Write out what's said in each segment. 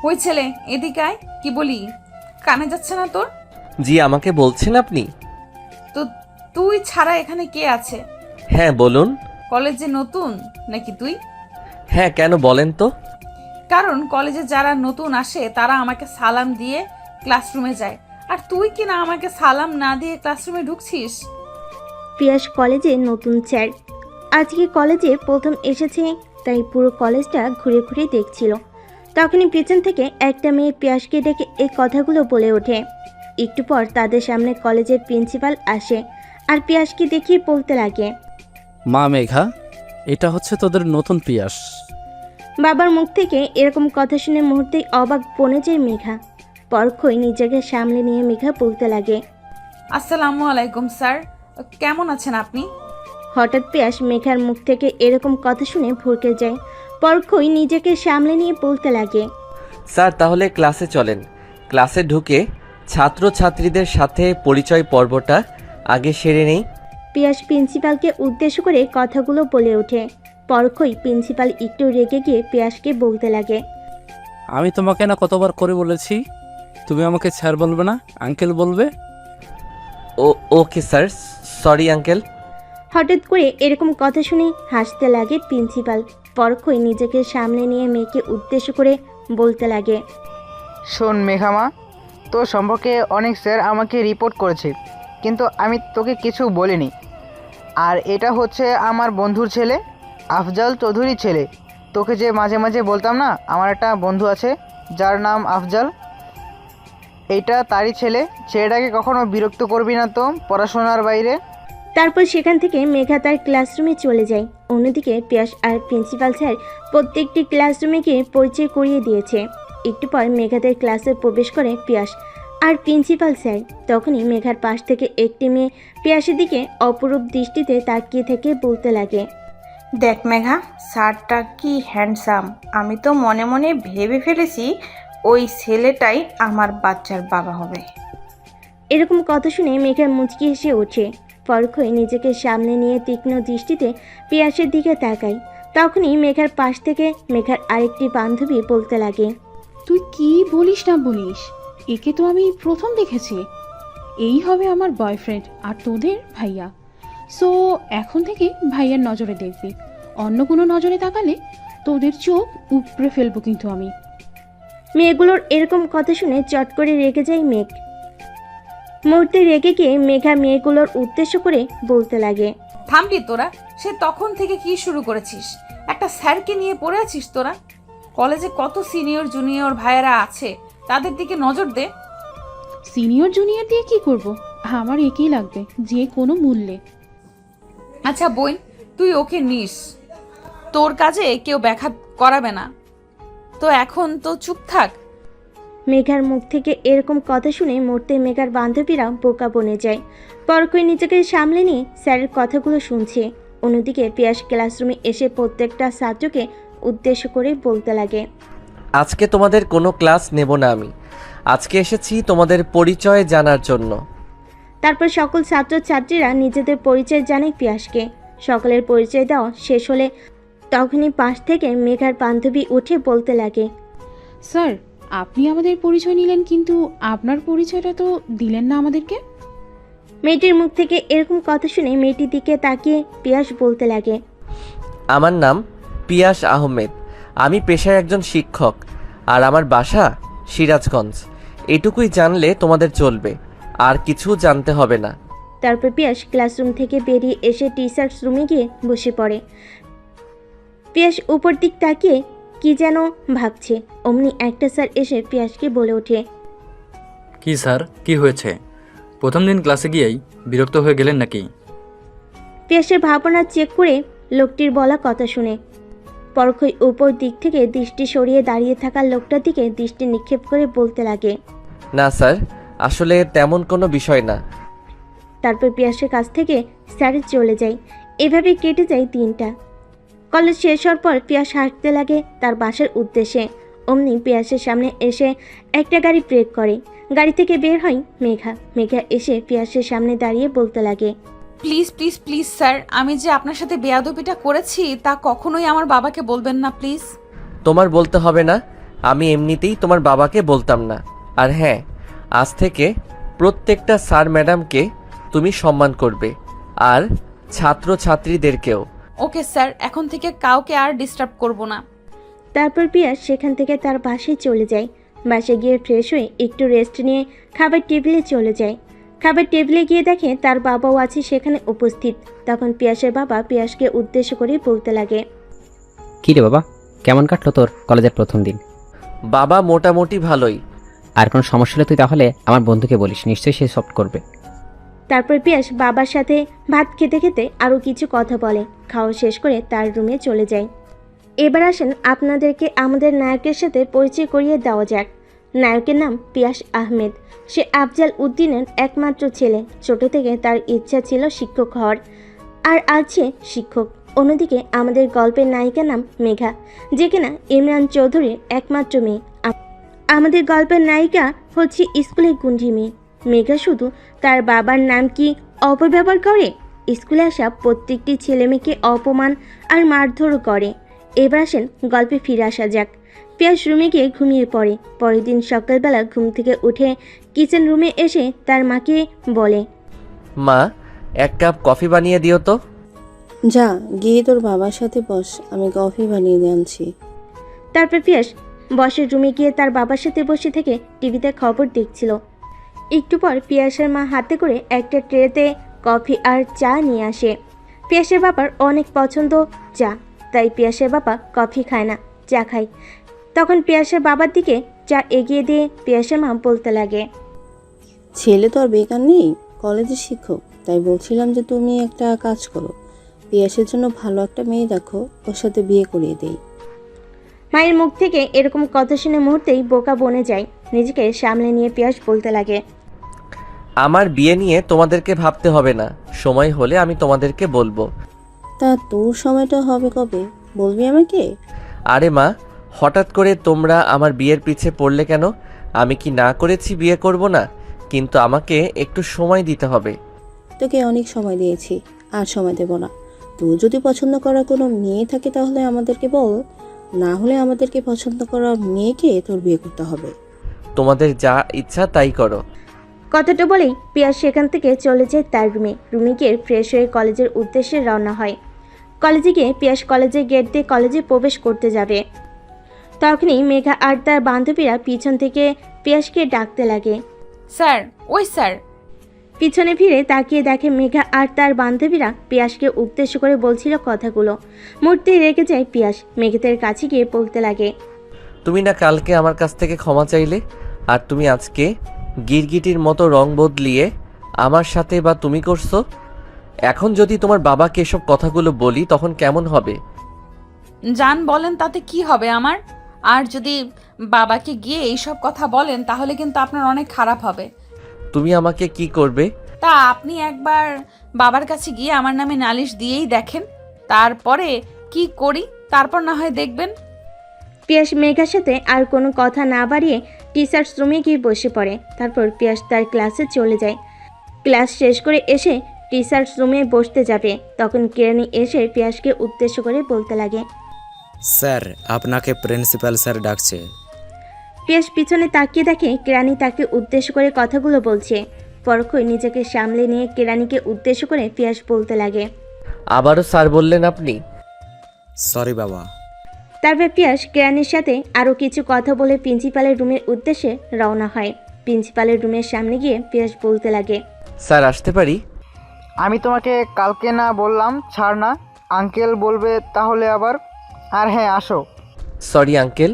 ওই ছেলে এদিকে আয়, কি বলি কানে যাচ্ছে না তোর? জি, আমাকে বলছেন আপনি? তো তুই ছাড়া এখানে কে আছে? হ্যাঁ বলুন। কলেজে নতুন নাকি তুই? হ্যাঁ, কেন বলেন তো? কারণ কলেজে যারা নতুন আসে তারা আমাকে সালাম দিয়ে ক্লাসরুমে যায়, আর তুই কি না আমাকে সালাম না দিয়ে ক্লাসরুমে ঢুকছিস? পিয়াস কলেজে নতুন স্যার, আজকে কলেজে প্রথম এসেছে, তাই পুরো কলেজটা ঘুরে ঘুরে দেখছিল। তখনই পিছন থেকে একটা মেয়ে পিয়াসকে ডেকে এই কথাগুলো বলে ওঠে। একটু পর তাদের সামনে কলেজের প্রিন্সিপাল আসে আর পিয়াসকে দেখিয়ে বলতে লাগে, মা মেঘা, এটা হচ্ছে তোদের নতুন পিয়াস। বাবার মুখ থেকে এরকম কথা শুনে মুহূর্তেই অবাক বনে যায় মেঘা। পরক্ষই নিজেকে সামলে নিয়ে মেঘা বলতে লাগে, আসসালামু আলাইকুম স্যার, কেমন আছেন আপনি? হঠাৎ পিয়াস মেঘার মুখ থেকে এরকম কথা শুনে ভরকে যায়। পরক্ষই নিজেকে সামলে নিয়ে বলতে লাগে, স্যার তাহলে ক্লাসে চলেন। ক্লাসে ঢুকে ছাত্রছাত্রীদের সাথে পরিচয় পর্বটা আগে সেরে নেই। পিয়াস প্রিন্সিপালকে উদ্দেশ্য করে কথাগুলো বলে ওঠে। পরক্ষই প্রিন্সিপাল একটু রেগে গিয়ে পিয়াসকে বলতে লাগে, আমি তোমাকে না কতবার করে বলেছি তুমি আমাকে স্যার বলবে না, আঙ্কেল বলবে। ও ওকে স্যার, সরি আঙ্কেল। হঠাৎ করে এরকম কথা শুনে হাসতে লাগে প্রিন্সিপাল। পরক্ষই নিজেকে সামলে নিয়ে মেয়েকে উদ্দেশ্য করে বলতে লাগে, শোন মেঘামা, তোর সম্পর্কে অনেক স্যার আমাকে রিপোর্ট করেছে, কিন্তু আমি তোকে কিছু বলিনি। আর এটা হচ্ছে আমার বন্ধুর ছেলে, আফজাল চৌধুরীর ছেলে। তোকে যে মাঝে মাঝে বলতাম না আমার একটা বন্ধু আছে যার নাম আফজাল, এইটা তারই ছেলে। ছেলেটাকে কখনো বিরক্ত করবি না তো পড়াশোনার বাইরে। তারপর সেখান থেকে মেঘা তার ক্লাসরুমে চলে যায়। অন্যদিকে পিয়াস আর প্রিন্সিপাল স্যার প্রত্যেকটি ক্লাসরুমে গিয়ে পরিচয় করিয়ে দিয়েছে। একটু পর মেঘাদের ক্লাসে প্রবেশ করে পিয়াস আর প্রিন্সিপাল স্যার। তখনই মেঘার পাশ থেকে একটি মেয়ে পিয়াসের দিকে অপরূপ দৃষ্টিতে তাকিয়ে থেকে বলতে লাগে, দেখ মেঘা, স্যারটা কি হ্যান্ডসাম। আমি তো মনে মনে ভেবে ফেলেছি ওই ছেলেটাই আমার বাচ্চার বাবা হবে। এরকম কথা শুনে মেঘা মুচকি হেসে ওঠে। পরক্ষই নিজেকে সামনে নিয়ে তীক্ষ্ণ দৃষ্টিতে পিয়াসের দিকে তাকায়। তখনই মেঘার পাশ থেকে মেঘার আরেকটি বান্ধবী বলতে লাগে, তুই কি বলিস না বলিস, একে তো আমি প্রথম দেখেছি। এই হবে আমার বয়ফ্রেন্ড আর তোদের ভাইয়া। সো এখন থেকে ভাইয়ার নজরে দেখবি, অন্য কোনো নজরে তাকালে তোদের চোখ উপড়ে ফেলবো কিন্তু আমি। মেয়েগুলোর এরকম কথা শুনে চট করে রেগে যায় মেঘ। মুহূর্তে রেগে গিয়ে মেঘা মেয়েগুলোর উদ্দেশ্য করে বলতে লাগে, থামবি তোরা? সে তখন থেকে কি শুরু করেছিস? একটা স্যারকে নিয়ে পড়ে আছিস তোরা? কলেজে কত সিনিয়র জুনিয়র ভাইয়েরা আছে, তাদের দিকে নজর দে। সিনিয়র জুনিয়র দিয়ে কি করব? আমার একেই লাগবে যে কোনো মূল্যে। আচ্ছা বোন, তুই ওকে নিস, তোর কাজে কেউ ব্যাঘাত করাবে না, তো এখন তো চুপ থাক। মেঘার মুখ থেকে এরকম কথা শুনে মুহূর্তে মেঘার বান্ধবীরা বোকা বনে যায়। পরক্ষই নিজেকে সামলে নিয়ে স্যারের কথাগুলো শুনছে। অন্যদিকে পিয়াস ক্লাসরুমে এসে প্রত্যেকটা ছাত্রকে উদ্দেশ্য করে বলতে লাগে, আজকে তোমাদের কোনো ক্লাস নেব না আমি। আজকে এসেছি তোমাদের পরিচয় জানার জন্য। তারপর সকল ছাত্রছাত্রীরা নিজেদের পরিচয় জানায় পিয়াসকে। সকলের পরিচয় দেওয়া শেষ হলে তখনই পাশ থেকে মেঘার বান্ধবী উঠে বলতে লাগে, স্যার, আপনি আমাদের পরিচয় নিলেন, কিন্তু আপনার পরিচয়টা তো দিলেন না আমাদেরকে। মেয়েটির মুখ থেকে এরকম কথা শুনে মেয়েটির দিকে তাকিয়ে পিয়াস বলতে লাগে, আমার নাম পিয়াস আহমেদ। আমি পেশায় একজন শিক্ষক, আর আমার বাসা সিরাজগঞ্জ। এটুকুই জানলে তোমাদের চলবে, আর কিছু জানতে হবে না। তারপর পিয়াস ক্লাসরুম থেকে বেরিয়ে এসে টিচার্স রুমে গিয়ে বসে পড়ে। পিয়াস উপর দিক তাকিয়ে কি যেন ভাবছে। অমনি একটা স্যার এসে পিয়াসকে বলে ওঠে, কি স্যার, কি হয়েছে? প্রথম দিন ক্লাসে গিয়েই বিরক্ত হয়ে গেলেন নাকি? পিয়াসের ভাবনা চেক করে লোকটির বলা কথা শুনে পরক্ষই উপর দিক থেকে দৃষ্টি সরিয়ে দাঁড়িয়ে থাকা লোকটার দিকে দৃষ্টি নিক্ষেপ করে বলতে লাগে, না স্যার, আসলে তেমন কোনো বিষয় না। তারপর পিয়াসের কাছ থেকে স্যার চলে যায়। এভাবে কেটে যায় দিনটা। কলেজ শেষ হওয়ার পর পিয়াস হাঁটতে লাগে তার বাসার উদ্দেশ্যে। অমনি পিয়াসের সামনে এসে একটা গাড়ি ব্রেক করে। গাড়ি থেকে বের হয় মেঘা। মেঘা এসে পিয়াসের সামনে দাঁড়িয়ে বলতে লাগে, প্লিজ প্লিজ প্লিজ স্যার, আমি যে আপনার সাথে বেয়াদবিটা করেছি তা কখনোই আমার বাবাকে বলবেন না প্লিজ। তোমার বলতে হবে না, আমি এমনিতেই তোমার বাবাকে বলতাম না। আর হ্যাঁ, আজ থেকে প্রত্যেকটা স্যার ম্যাডামকে তুমি সম্মান করবে, আর ছাত্র ছাত্রীদেরকেও। ওকে স্যার, এখন থেকে কাউকে আর ডিস্টার্ব করব না। তারপর পিয়াস সেখান থেকে তার বাসায় চলে যায়। বাসায় গিয়ে ফ্রেশ হয়ে একটু রেস্ট নিয়ে খাবার টেবিলে চলে যায়। খাবার টেবিলে গিয়ে দেখে তার বাবাও আছে সেখানে উপস্থিত। তখন পিয়াসের বাবা পিয়াসকে উদ্দেশ্য করে বলতে লাগে, কী রে বাবা, কেমন কাটলো তোর কলেজের প্রথম দিন? বাবা মোটামুটি ভালোই। আর কোনো সমস্যা হলে তুই তাহলে আমার বন্ধুকে বলিস, নিশ্চয়ই সে সলভ করবে। তারপর পিয়াস বাবার সাথে ভাত খেতে খেতে আরও কিছু কথা বলে। খাওয়া শেষ করে তার রুমে চলে যায়। এবার আসেন আপনাদেরকে আমাদের নায়কের সাথে পরিচয় করিয়ে দেওয়া যাক। নায়কের নাম পিয়াস আহমেদ। সে আফজাল উদ্দিনের একমাত্র ছেলে। ছোট থেকে তার ইচ্ছা ছিল শিক্ষক হওয়ার, আর আছে শিক্ষক। অন্যদিকে আমাদের গল্পের নায়িকার নাম মেঘা, যে কিনা ইমরান চৌধুরীর একমাত্র মেয়ে। আমাদের গল্পের নায়িকা হচ্ছে স্কুলের গুন্ডি মেয়ে। মেঘা শুধু তার বাবার নাম কি অপব্যবহার করে, স্কুলে আসা প্রত্যেকটি ছেলেমেয়েকে অপমান আর মারধরও করে। এবার আসেন গল্পে ফিরে আসা যাক। পিয়াস রুমে গিয়ে ঘুমিয়ে পড়ে। পরের দিন সকালবেলা ঘুম থেকে উঠে কিচেন রুমে এসে তার মাকে বলে, মা, এক কাপ কফি বানিয়ে দিও তো। যা গিয়ে তোর বাবার সাথে বস, আমি কফি বানিয়ে দিয়ে আনছি। তারপর পিয়াস বসের রুমে গিয়ে তার বাবার সাথে বসে থেকে টিভিতে খবর দেখছিল। একটু পর পিয়াসের মা হাতে করে একটা ট্রেতে কফি আর চা নিয়ে আসে। পিয়াসের বাবার অনেক পছন্দ চা, তাই পিয়াসের বাবা কফি খায় না, চা খায়। তখন পিয়াসের বাবার দিকে চা এগিয়ে দিয়ে পিয়াসের মা বলতে লাগে, ছেলে তো আর বেকার নেই, কলেজের শিক্ষক। তাই বলছিলাম যে তুমি একটা কাজ করো, পিয়াসের জন্য ভালো একটা মেয়ে দেখো, ওর সাথে বিয়ে করিয়ে দেই। মায়ের মুখ থেকে এরকম কথা শুনে মুহূর্তেই বোকা বনে যায়। নিজেকে সামলে নিয়ে পিয়াস বলতে লাগে, আমার বিয়ে নিয়ে তোমাদেরকে ভাবতে হবে না, সময় হলে আমি তোমাদেরকে বলবো। তা তোর সময়টা হবে কবে, বলবি আমাকে? আরে মা, হঠাৎ করে তোমরা আমার বিয়ের পিছে পড়লে কেন? আমি কি না করেছি বিয়ে করব না? কিন্তু আমাকে একটু সময় দিতে হবে। তোকে অনেক সময় দিয়েছি, আর সময় দেব না। তোর যদি পছন্দ করা কোনো মেয়ে থাকে তাহলে আমাদেরকে বল, না হলে আমাদেরকে পছন্দ করা মেয়েকে তোর বিয়ে করতে হবে। তোমাদের যা ইচ্ছা তাই করো। কথাটা বলেই পিয়াস সেখান থেকে চলে যায় তার রুমে। রুমে গিয়ে ফ্রেশ হয়ে কলেজের উদ্দেশ্যে রওনা হয়। কলেজে গিয়ে পিয়াস কলেজের গেট দিয়ে কলেজে প্রবেশ করতে যাবে। তখনই মেঘা আর তার বান্ধবীরা পিছন থেকে পিয়াসকে ডাকতে লাগে। স্যার, ওই স্যার। পিছনে ফিরে তাকিয়ে দেখে মেঘা আর তার বান্ধবীরা পিয়াসকে উদ্দেশ্য করে বলছিল কথাগুলো। মুহূর্তে রেগে যায় পিয়াস। মেঘাদের কাছে গিয়ে বলতে লাগে, তুমি না কালকে আমার কাছ থেকে ক্ষমা চাইলে, আর তুমি আজকে গিরগিটির মতো রং বদলিয়ে আমার সাথে বা তুমি করছো। এখন যদি তোমার বাবাকে এসব কথাগুলো বলি তখন কেমন হবে? জান বলেন, তাতে কি হবে আমার? আর যদি বাবাকে গিয়ে এইসব কথা বলেন তাহলে কিন্তু আপনার অনেক খারাপ হবে। তুমি আমাকে কি করবে? তা আপনি একবার বাবার কাছে গিয়ে আমার নামে নালিশ দিয়েই দেখেন, তারপরে কি করি তারপর না হয় দেখবেন। পিয়াস মেঘার সাথে আর কোনো কথা না বাড়িয়ে টিচার্স রুমে গিয়ে বসে পড়ে। তারপর পিয়াস তার ক্লাসে চলে যায়। ক্লাস শেষ করে এসে টিচার্স রুমে বসতে যাবে, তখন কেরানি এসে পিয়াসকে উদ্দেশ্য করে বলতে লাগে, স্যার, আপনাকে প্রিন্সিপাল স্যার ডাকছে। পিয়াস পিছনে তাকিয়ে দেখে কেরানি তাকে উদ্দেশ্য করে কথাগুলো বলছে। পরক্ষই নিজেকে সামলে নিয়ে কেরানিকে উদ্দেশ্য করে পিয়াস বলতে লাগে, আবারও স্যার বললেন আপনি? সরি বাবা। তারপর পিয়াস কেরানির সাথে আরও কিছু কথা বলে প্রিন্সিপালের রুমের উদ্দেশ্যে রওনা হয়। প্রিন্সিপালের রুমের সামনে গিয়ে পিয়াস বলতে লাগে, স্যার আসতে পারি? আমি তোমাকে কালকে না বললাম ছাড় না, আঙ্কেল বলবে তাহলে আবার। আর হ্যাঁ, আসো। Sorry uncle.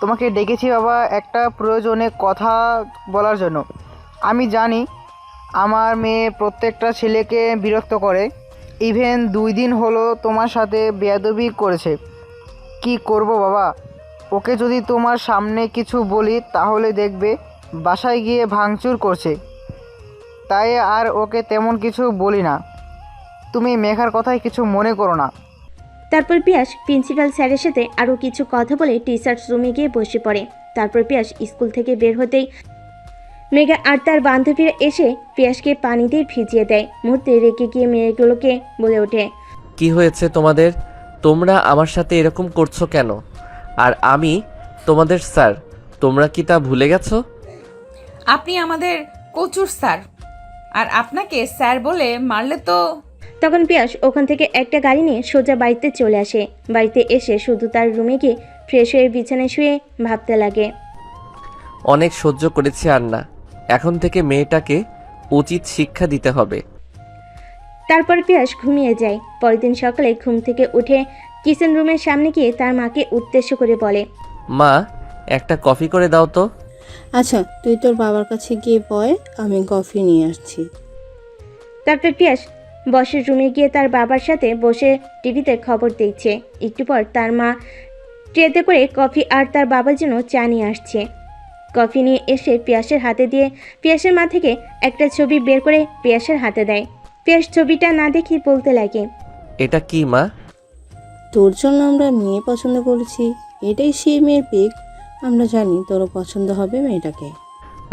তোমাকে ডেকেছি বাবা একটা প্রয়োজনে কথা বলার জন্য। আমি জানি আমার মেয়ে প্রত্যেকটা ছেলেকে বিরক্ত করে, ইভেন 2 দিন হলো তোমার সাথে বেয়াদবি করেছে। কি করব বাবা, ওকে যদি তোমার সামনে কিছু বলি তাহলে দেখবে বাসায় গিয়ে ভাঙচুর করছে। তাই আর ওকে তেমন কিছু বলি না। তুমি মেঘার কথায় কিছু মনে করো না। তারপর পিয়াস প্রিন্সিপাল স্যারের সাথে আরও কিছু কথা বলে টিচার্স রুমে গিয়ে বসে পড়ে। তারপর পিয়াস স্কুল থেকে বের হতেই মেঘা আর তার বান্ধবীরা এসে পিয়াসকে পানি দিয়ে ভিজিয়ে দেয়। মুহূর্তে রেগে গিয়ে মেয়েগুলোকে বলে ওঠে, কি হয়েছে তোমাদের? তোমরা আমার সাথে এরকম করছো কেন? আর আমি তোমাদের স্যার, তোমরা কি তা ভুলে গেছো? আপনি আমাদের কচুর স্যার, আর আপনাকে স্যার বলে মারলে তো। তখন পিয়াস ওখান থেকে একটা গাড়ি নিয়ে সোজা বাড়িতে চলে আসে। বাড়িতে এসে শুধু তার রুমে গিয়ে ফ্রেশ হয়ে বিছানায় শুয়ে ভাবতে লাগে। অনেক সহ্য করেছি, আর না, এখন থেকে মেয়েটাকে উচিত শিক্ষা দিতে হবে। তারপর পিয়াস ঘুমিয়ে যায়। পরের দিন সকালে ঘুম থেকে উঠে কিচেন রুমের সামনে গিয়ে তার মাকে উদ্দেশ্য করে বলে, মা, একটা কফি করে দাও তো। আচ্ছা, তুই তোর বাবার কাছে গিয়ে বয়, আমি কফি নিয়ে আসছি। তারপর পিয়াস বসের রুমে গিয়ে তার বাবার সাথে বসে টিভিতে খবর দেখছে। একটু পর তার মা ট্রেতে করে কফি আর তার বাবার জন্য চা নিয়ে আসছে। কফি নিয়ে এসে পিয়াসের হাতে দিয়ে পিয়াসের মা থেকে একটা ছবি বের করে পিয়াসের হাতে দেয়। পিয়াস ছবিটা না দেখে বলতে লাগে, এটা কি মা? তোর জন্য আমরা মেয়ে পছন্দ করেছি, এটাই সেই মেয়ের পিক। আমরা জানি তোরও পছন্দ হবে মেয়েটাকে।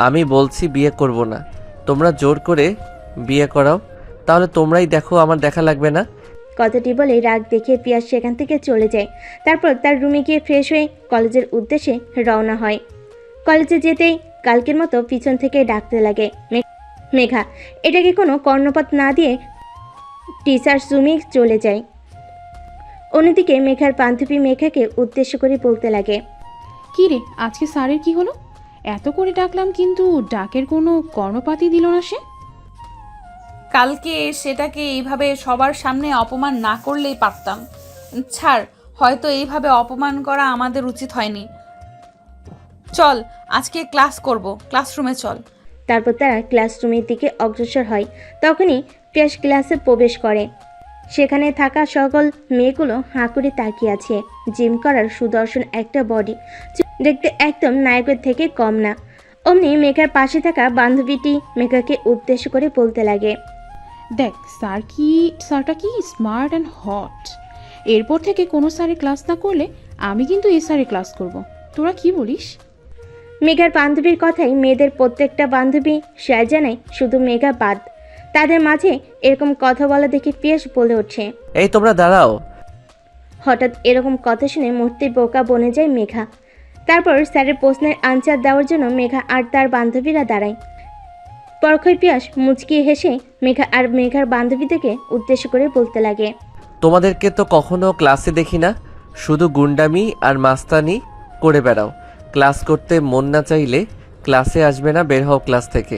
আমি বলছি বিয়ে করব না, তোমরা জোর করে বিয়ে করাও, তাহলে তোমরাই দেখো, আমার দেখা লাগবে না। কথাটি বলে রাগ দেখে পিয়াস সেখান থেকে চলে যায়। তারপর তার রুমে গিয়ে ফ্রেশ হয়ে কলেজের উদ্দেশ্যে রওনা হয়। কলেজে যেতেই কালকের মতো পিছন থেকে ডাকতে লাগে মেঘা। এটাকে কোনো কর্ণপাত না দিয়ে টিচার্স রুমে চলে যায়। অন্যদিকে মেঘার বান্ধবী মেঘাকে উদ্দেশ্য করে বলতে লাগে, কি রে, আজকে স্যারের কি হলো? এত করে ডাকলাম কিন্তু ডাকের কোনো কর্ণপাতই দিল না সে। কালকে সেটাকে এইভাবে সবার সামনে অপমান না করলেই পারতাম। ছাড়, হয়তো এইভাবে অপমান করা আমাদের উচিত হয়নি। চল, আজকে ক্লাস করব, ক্লাসরুমে চল। তারপর তারা ক্লাসরুমের দিকে অগ্রসর হয়। তখনই পিয়াস ক্লাসে প্রবেশ করে। সেখানে থাকা সকল মেয়েগুলো হাঁ করে তাকিয়ে আছে। জিম করার সুদর্শন একটা বডি, দেখতে একদম নায়কের থেকে কম না। অমনি মেঘার পাশে থাকা বান্ধবীটি মেঘাকে উদ্দেশ্য করে বলতে লাগে, দেখ স্যারটা কি স্মার্ট অ্যান্ড হট। এরপর থেকে কোনো স্যারের ক্লাস না করলে আমি কিন্তু এই স্যারের ক্লাস করব। তোরা কি বলিস? মেঘার বান্ধবীর কথাই মেয়েদের প্রত্যেকটা বান্ধবী শেয়ার জানায়, শুধু মেঘা বাদ। তাদের মাঝে এরকম কথা বলা দেখে পিয়াস বলে ওঠে, এই তোমরা দাঁড়াও। হঠাৎ এরকম কথা শুনে মুহূর্তে বোকা বনে যায় মেঘা। তারপর স্যারের প্রশ্নের আনসার দেওয়ার জন্য মেঘা আর তার বান্ধবীরা দাঁড়ায়। পরক্ষয় পিয়াস মুচকিয়ে হেসে মেঘা আর মেঘার বান্ধবীদেরকে উদ্দেশ্য করে বলতে লাগে, তোমাদেরকে তো কখনো ক্লাসে দেখি না, শুধু গুন্ডামি আর মাস্তানি করে বেড়াও। ক্লাস করতে মন না চাইলে ক্লাসে আসবে না, বের হও ক্লাস থেকে।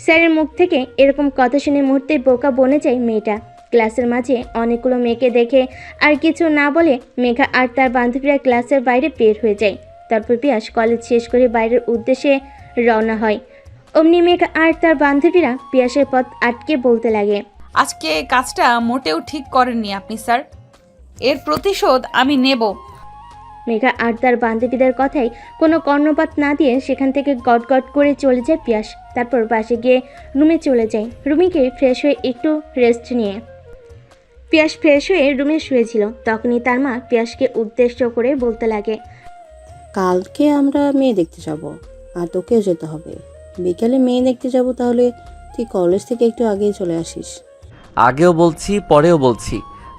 স্যারের মুখ থেকে এরকম কথা শুনে মুহূর্তে বোকা বনে যায় মেয়েটা। ক্লাসের মাঝে অনেকগুলো মেয়েকে দেখে আর কিছু না বলে মেঘা আর তার বান্ধবীরা ক্লাসের বাইরে বের হয়ে যায়। তারপর পিয়াস কলেজ শেষ করে বাইরের উদ্দেশ্যে রওনা হয়। অমনি মেঘা আর তার বান্ধবীরা পিয়াসের পথ আটকে বলতে লাগে, আজকে কাজটা মোটেও ঠিক করেননি আপনি স্যার, এর প্রতিশোধ আমি নেব। মেঘা আর তার বান্ধবীদের কথাই কোনো কর্ণপাত না দিয়ে সেখান থেকে গটগট করে চলে যায় পিয়াস। তারপর বাসে গিয়ে রুমে চলে যায়। রুমে গিয়ে ফ্রেশ হয়ে একটু রেস্ট নিয়ে পিয়াস ফ্রেশ হয়ে রুমে শুয়েছিল। তখনই তার মা পিয়াসকে উদ্দেশ্য করে বলতে লাগে, কালকে আমরা মেয়ে দেখতে যাব, আর তোকেও যেতে হবে। বিকালে মেয়ে দেখতে যাব, তাহলে তুই কলেজ থেকে একটু আগেই চলে আসিস। আগেও বলছি, পরেও বলছি,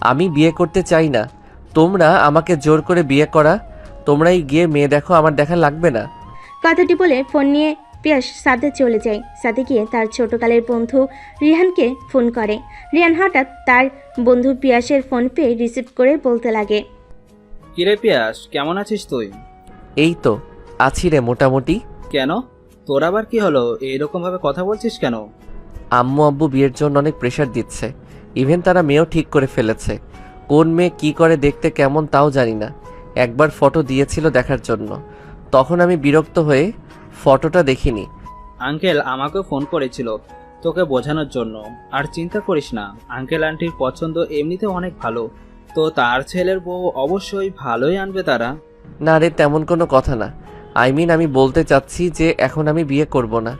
আমি বিয়ে করতে চাই না। তোমরা আমাকে জোর করে বিয়ে করা, তোমরাই গিয়ে মেয়ে দেখো, আমার দেখা লাগবে না। কথাটি বলে ফোন নিয়ে পিয়াস সাথে চলে যায়। সাথে গিয়ে তার ছোটকালের বন্ধু রিহানকে ফোন করে। রিহান হঠাৎ তার বন্ধু পিয়াসের ফোন পেয়ে রিসিভ করে বলতে লাগে, কিরে পিয়াস, কেমন আছিস তুই? এই তো আছি রে, মোটামুটি। কেন, তোর আবার কি হলো? এইরকম ভাবে কথা বলছিস কেন? আম্মু আব্বু বিয়ের জন্য অনেক প্রেশার দিচ্ছে। ইভেন তারা মেয়েও ঠিক করে ফেলেছে। কোন মেয়ে কি করে, দেখতে কেমন তাও জানি না। একবার ফটো দিয়েছিল দেখার জন্য, তখন আমি বিরক্ত হয়ে ফটোটা দেখিনি। আঙ্কেল আমাকেও ফোন করেছিল তোকে বোঝানোর জন্য। আর চিন্তা করিস না, আঙ্কেল আন্টির পছন্দ এমনিতে অনেক ভালো, তো তার ছেলের বউ অবশ্যই ভালোই আনবে তারা। না রে, তেমন কোনো কথা না। আমি বলতে চাচ্ছি যে এখন আমি বিয়ে করব না,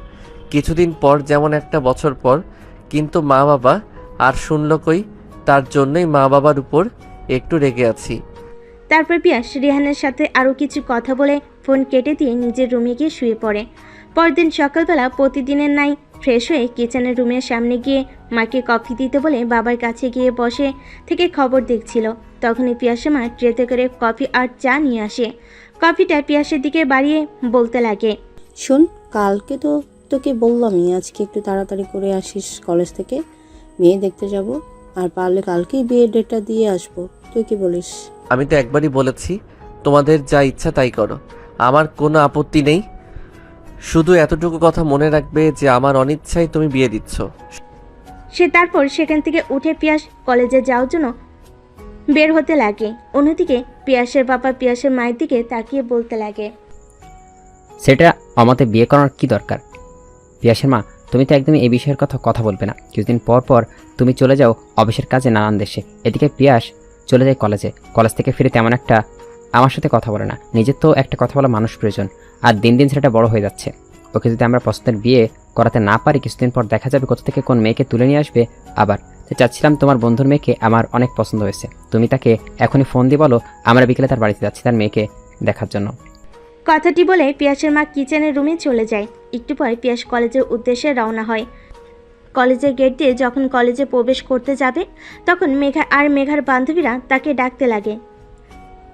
কিছুদিন পর, যেমন একটা বছর পর। কিন্তু মা বাবা আর শুনল কই, তার জন্যই মা বাবার উপর একটু রেগে আছি। তারপর পিয়াস রিহানের সাথে আরও কিছু কথা বলে ফোন কেটে দিয়ে নিজের রুমে গিয়ে শুয়ে পড়ে। পরদিন সকালবেলা প্রতিদিনের নাই ফ্রেশ হয়ে কিচেনের রুমের সামনে গিয়ে মাকে কফি দিতে বলে বাবার কাছে গিয়ে বসে থেকে খবর দেখছিল। তখনই পিয়াসের মা ট্রেতে করে কফি আর চা নিয়ে আসে। কফিটা পিয়াসের দিকে বাড়িয়ে বলতে লাগে। শোন, কালকে তো তোকে বললামই আজকে একটু তাড়াতাড়ি করে আসিস কলেজ থেকে, মেয়ে দেখতে যাব। আর পারলে কালকেই বিয়ের ডেটটা দিয়ে আসবো। তুই কি বলিস? আমি তো একবারই বলেছি তোমাদের যা ইচ্ছা তাই করো, আমার কোনো আপত্তি নেই। শুধু এতটুকু কথা মনে রাখবে যে আমার অনিচ্ছায় তুমি বিয়ে দিচ্ছ। সে তারপর সেখান থেকে উঠে পিয়াস কলেজে যাওয়ার জন্য বের হতে লাগে। অন্যদিকে পিয়াসের বাবা পিয়াসের মায়ের দিকে তাকিয়ে বলতে লাগে। সেটা আমাদের বিয়ে করার কি দরকার? পিয়াসের মা, তুমি তো একদমই এই বিষয়ের কথা বলবে না। কিছুদিন পর পর তুমি চলে যাও অফিসের কাজে নানান দেশে। এদিকে পিয়াস চলে যায় কলেজে, কলেজ থেকে ফিরে তেমন একটা আমার সাথে কথা বলে না। নিজের তো একটা কথা বলা মানুষ প্রয়োজন। আর দিন দিন সেটা বড় হয়ে যাচ্ছে। ওকে যদি আমরা পছন্দের বিয়ে করাতে না পারি, কিছুদিন পর দেখা যাবে কোথা থেকে কোন মেয়েকে তুলে নিয়ে আসবে। আবার চাচ্ছিলাম তোমার বন্ধুর মেয়েকে আমার অনেক পছন্দ হয়েছে, তুমি তাকে এখনই ফোন দিয়ে বলো আমরা বিকেলে তার বাড়িতে যাচ্ছি তার মেয়েকে দেখার জন্য। কথাটি বলে পিয়াসের মা কিচেনের রুমে চলে যায়। একটু পরে পিয়াস কলেজের উদ্দেশ্যে রওনা হয়। কলেজের গেট দিয়ে যখন কলেজে প্রবেশ করতে যাবে তখন মেঘা আর মেঘার বান্ধবীরা তাকে ডাকতে লাগে।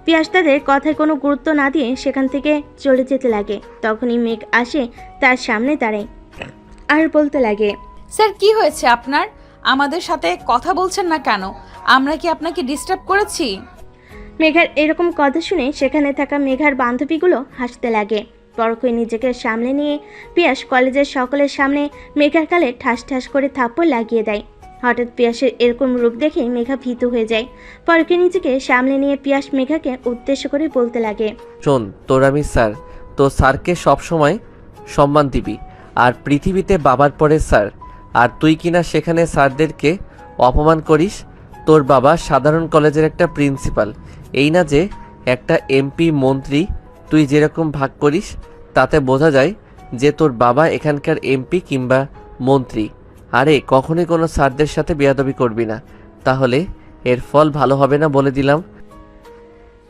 পিয়াস তাদের কথায় কোনো গুরুত্ব না দিয়ে সেখান থেকে চলে যেতে লাগে। তখনই মেঘ আসে তার সামনে দাঁড়ায় আর বলতে লাগে। স্যার কি হয়েছে আপনার? আমাদের সাথে কথা বলছেন না কেন? আমরা কি আপনাকে ডিস্টার্ব করেছি? মেঘার এরকম কথা শুনে সেখানে থাকা মেঘার বান্ধবীগুলো হাসতে লাগে। পরক্ষণে নিজেকে সামলে নিয়ে পিয়াস কলেজের সকলের সামনে মেঘার গালে ঠাস ঠাস করে থাপ্পড় লাগিয়ে দেয়। হঠাৎ পিয়াসের এরকম রূপ দেখে মেঘা ভীত হয়ে যায়। পরক্ষণে নিজেকে সামলে নিয়ে পিয়াস মেঘাকে উদ্দেশ্য করে বলতে লাগে। শোন, তোর আমি স্যার, তো স্যারকে সবসময় সম্মান দিবি। আর পৃথিবীতে বাবার পরে স্যার, আর তুই কিনা সেখানে স্যারদেরকে অপমান করিস। তোর বাবা সাধারণ কলেজের একটা প্রিন্সিপাল, এই না যে একটা এমপি মন্ত্রী। তুই যেরকম ভাগ করিস তাতে বোঝা যায় যে তোর বাবা এখানকার এমপি কিংবা মন্ত্রী। আরে কখনোই কোনো স্যারদের সাথে বেয়াদবি করবি না, তাহলে এর ফল ভালো হবে না বলে দিলাম।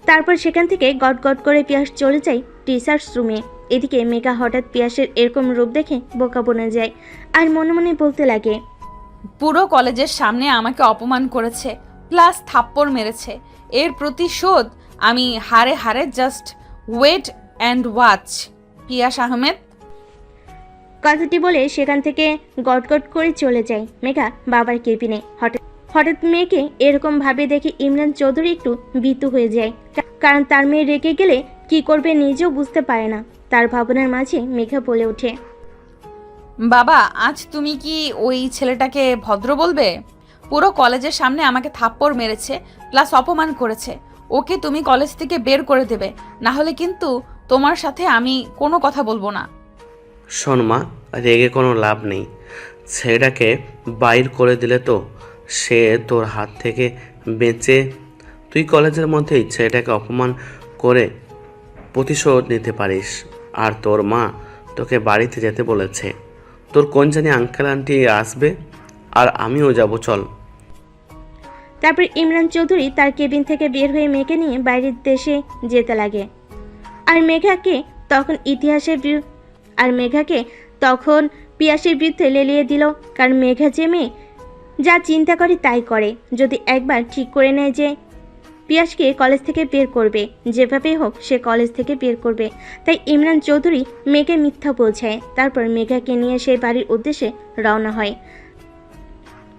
তারপর সেখান থেকে গট গট করে পিয়াস চলে যায় টিচার্স রুমে। এদিকে মেঘা হঠাৎ পিয়াসের এরকম রূপ দেখে বোকা বনে যায় আর মনে মনে বলতে লাগে। পুরো কলেজের সামনে আমাকে অপমান করেছে, প্লাস থাপ্পড় মেরেছে। এর প্রতিশোধ আমি হারে হারে, জাস্ট ওয়েট অ্যান্ড ওয়াচ। পিয়াস আহমেদ। কথাটি বলে সেখান থেকে গট গট করে চলে যায় মেঘা বাবার কেবিনে। হঠাৎ মেয়েকে এরকম ভাবে দেখে ইমরান চৌধুরী একটু ভীত হয়ে যায়, কারণ তার মেয়ে রেগে গেলে কি করবে নিজেও বুঝতে পারে না। তার ভাবনার মাঝে মেঘা বলে ওঠে। বাবা, আজ তুমি কি ওই ছেলেটাকে ভদ্র বলবে? পুরো কলেজের সামনে আমাকে থাপ্পড় মেরেছে, প্লাস অপমান করেছে। ওকে তুমি কলেজ থেকে বের করে দেবে, না হলে কিন্তু তোমার সাথে আমি কোনো কথা বলবো না। শোন মা, রেগে কোনো লাভ নেই। ছেলেটাকে বাইর করে দিলে তো সে তোর হাত থেকে বেঁচে, তুই কলেজের মধ্যেই ছেলেটাকে অপমান করে প্রতিশোধ নিতে পারিস। আর তোর মা তোকে বাড়িতে যেতে বলেছে। তোর কোন জানি আঙ্কেল আন্টি আসবে, আর আমিও যাব, চল। তারপর ইমরান চৌধুরী তার কেবিন থেকে বের হয়ে মেয়েকে নিয়ে বাইরের দেশে যেতে লাগে। আর মেঘাকে তখন পিয়াসের বিরুদ্ধে লেলিয়ে দিল। কারণ মেঘা যে মেয়ে যা চিন্তা করে তাই করে। যদি একবার ঠিক করে নেয় যে পিয়াসকে কলেজ থেকে বের করবে, যেভাবেই হোক সে কলেজ থেকে বের করবে, তাই ইমরান চৌধুরী মেঘে মিথ্যা বোঝায়। তারপর মেঘাকে নিয়ে সেই বাড়ির উদ্দেশ্যে রওনা হয়।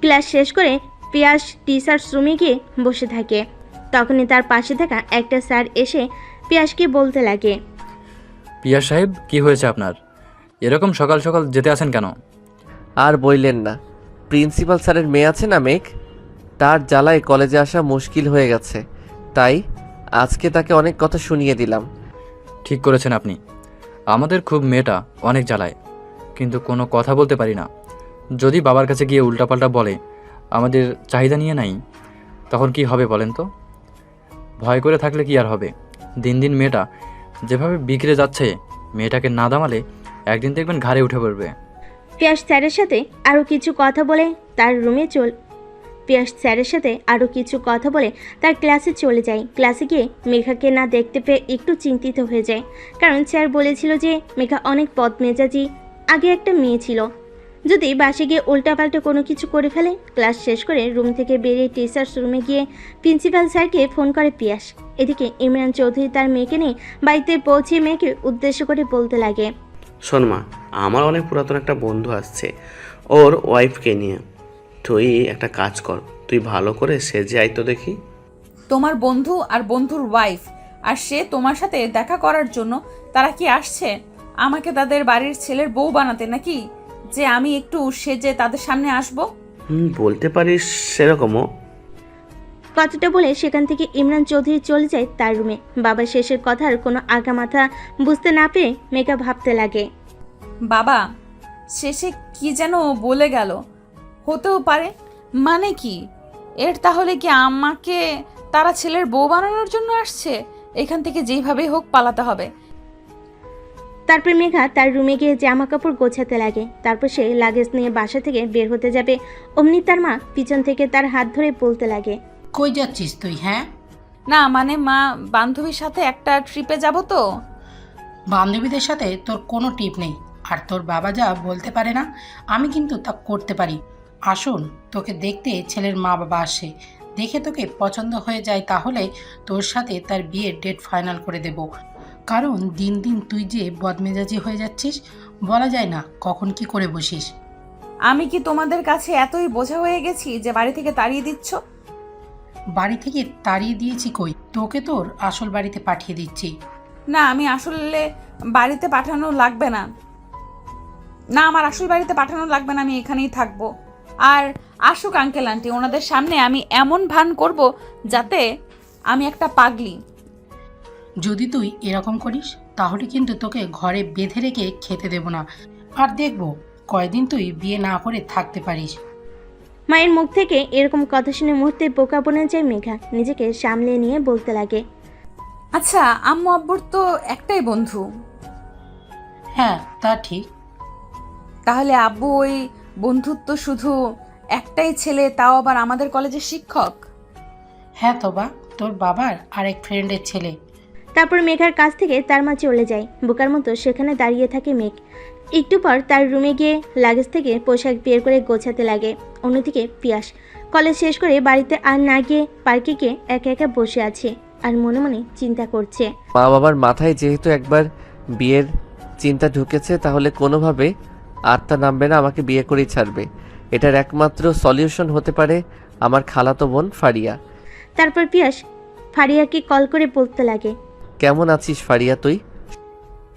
ক্লাস শেষ করে পিয়াস টিচার্স রুমে গিয়ে বসে থাকে। তখনই তার পাশে থাকা একটা স্যার এসে পিয়াসকে বলতে লাগে। পিয়াস সাহেব, কি হয়েছে আপনার? এরকম সকাল সকাল যেতে আসেন কেন? আর বললেন না, প্রিন্সিপাল স্যারের মেয়ে আছে না মেঘ, তার জ্বালায় কলেজে আসা মুশকিল হয়ে গেছে, তাই আজকে তাকে অনেক কথা শুনিয়ে দিলাম। ঠিক করেছেন আপনি। আমাদের খুব মেয়েটা অনেক জ্বালায়, কিন্তু কোনো কথা বলতে পারি না। যদি বাবার কাছে গিয়ে উল্টাপাল্টা বলে আমাদের চাহিদা নিয়ে নাই, তখন কি হবে বলেন তো? ভয় করে থাকলে কি আর হবে? দিন দিন মেয়েটা যেভাবে বিগড়ে যাচ্ছে, মেয়েটাকে না দামালে একদিন দেখবেন ঘাড়ে উঠে পড়বে। পিয়াস স্যারের সাথে আরও কিছু কথা বলে তার ক্লাসে চলে যায়। ক্লাসে গিয়ে মেঘাকে না দেখতে পেয়ে একটু চিন্তিত হয়ে যায়, কারণ স্যার বলেছিল যে মেঘা অনেক বদমেজাজি। আগে একটা মেয়ে ছিল, যদি বাসে গিয়ে উল্টাপাল্টা কোনো কিছু করে ফেলে। ক্লাস শেষ করে রুম থেকে বেরিয়ে টিচার্স রুমে গিয়ে প্রিন্সিপাল স্যারকে ফোন করে পিয়াস। এদিকে ইমরান চৌধুরী তার মেয়েকে নিয়ে বাড়িতে পৌঁছে মেয়েকে উদ্দেশ্য করে বলতে লাগে, শোন মা, আমার অনেক পুরাতন একটা বন্ধু আসছে ওর ওয়াইফকে নিয়ে। তুই একটা কাজ কর, তুই ভালো করে সেজে আয় তো দেখি। তোমার বন্ধু আর বন্ধুর ওয়াইফ আর সে তোমার সাথে দেখা করার জন্য তারা কি আসছে আমাকে তাদের বাড়ির ছেলের বউ বানাতে, নাকি যে আমি একটু সেজে তাদের সামনে আসব? বলতে পারিস সেরকমও। কথাটা বলে সেখান থেকে ইমরান চৌধুরী চলে যায় তার রুমে। বাবা শেষের কথার কোনো আগামাথা বুঝতে না পেরে মেঘা ভাবতে লাগে, বাবা শেষে কি যেন বলে গেল, হতেও পারে মানে কি এর? তাহলে কি আমাকে তারা ছেলের বউ বানানোর জন্য আসছে? এখান থেকে যেইভাবেই হোক পালাতে হবে। তারপর মেঘা তার রুমে গিয়ে জামা কাপড় গোছাতে লাগে। তারপর সে লাগেজ নিয়ে বাসা থেকে বের হতে যাবে, অমনি তার মা পিছন থেকে তার হাত ধরে বলতে লাগে, কই যাচ্ছিস তুই? হ্যাঁ, না মানে মা, বান্ধবীর সাথে একটা ট্রিপে যাব তো। বান্ধবীদের সাথে তোর কোনো টিপ নেই, আর তোর বাবা যা বলতে পারে না আমি কিন্তু তা করতে পারি। আসুন, তোকে দেখতে ছেলের মা বাবা আসে, দেখে তোকে পছন্দ হয়ে যায় তাহলে তোর সাথে তার বিয়ের ডেট ফাইনাল করে দেব। কারণ দিন দিন তুই যে বদমেজাজি হয়ে যাচ্ছিস, বলা যায় না কখন কি করে বসিস। আমি কি তোমাদের কাছে এতই বোঝা হয়ে গেছি যে বাড়ি থেকে তাড়িয়ে দিচ্ছ? বাড়ি থেকে তাড়িয়ে দিয়েছি কই, তোকে তোর আসল বাড়িতে পাঠিয়ে দিচ্ছি। না, আমি আসলে বাড়িতে পাঠানো লাগবে না। না, আমার আসল বাড়িতে পাঠানো লাগবে না, আমি এখানেই থাকবো। আর আসুক আঙ্কেল আন্টি, ওনাদের সামনে আমি এমন ভান করব যাতে আমি একটা পাগলি। যদি তুই এরকম করিস তাহলে কিন্তু তোকে ঘরে বেঁধে রেখে খেতে দেব না, আর দেখবো কয়দিন তুই বিয়ে না করে থাকতে পারিস। মায়ের মুখ থেকে এরকম কথা শুনে মুহূর্তে বোকা বনে যায় মেঘা। নিজেকে সামলে নিয়ে বলতে লাগে, আচ্ছা আম্মু আব্বুর তো একটাই বন্ধু। হ্যাঁ তা ঠিক। তাহলে আব্বু ওই বন্ধুত্ব শুধু একটাই ছেলে, তাও আবার আমাদের কলেজের শিক্ষক? হ্যাঁ তোবা, তোর বাবার আরেক ফ্রেন্ডের ছেলে। তারপর মেঘার কাছ থেকে তার মা চলে যায়। বোকার মতো সেখানে দাঁড়িয়ে থাকে মেঘ। একটু পর তার রুমে গিয়ে লাগেজ থেকে পোশাক বের করে গোছাতে লাগে। অন্যদিকে পিয়াস কলেজ শেষ করে বাড়িতে আর না গিয়ে পার্কে গিয়ে একা একা বসে আছে আর মনে মনে চিন্তা করছে। মা বাবার মাথায় যেহেতু একবার বিয়ের চিন্তা ঢুকেছে, তাহলে কোনোভাবে আত্মা নামবে না, আমাকে বিয়ে করেই ছাড়বে। এটার একমাত্র সলিউশন হতে পারে আমার খালাতো বোন ফারিয়া। তারপর পিয়াস ফারিয়াকে কল করে বলতে লাগে, কেমন আছিস ফারিয়া তুই?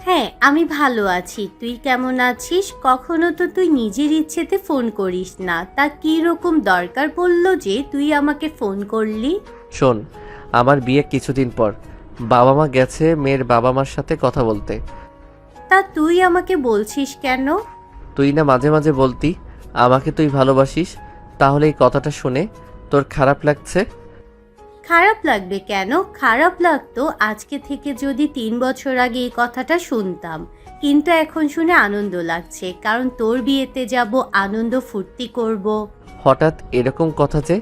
হ্যাঁ আমি ভালো আছি, তুই কেমন আছিস? কখনো তো তুই নিজের ইচ্ছেতে ফোন করিস না, তা কি রকম দরকার পড়লো যে তুই আমাকে ফোন করলি? শোন, আমার বিয়ে কিছুদিন পর, বাবা মা গেছে মেয়ের বাবা মার সাথে কথা বলতে। তা তুই আমাকে বলছিস কেন? তুই না মাঝে মাঝে বলতি আমাকে তুই ভালোবাসিস, তাহলে এই কথাটা শুনে তোর খারাপ লাগছে? খারাপ লাগবে কেন? খারাপ লাগতো আজকে থেকে যদি 3 বছর আগে এই কথাটা শুনতাম, কিন্তু এখন শুনে আনন্দ লাগছে, কারণ তোর বিয়েতে যাব, আনন্দ ফুর্তি করব। হঠাৎ এরকম কথা যে?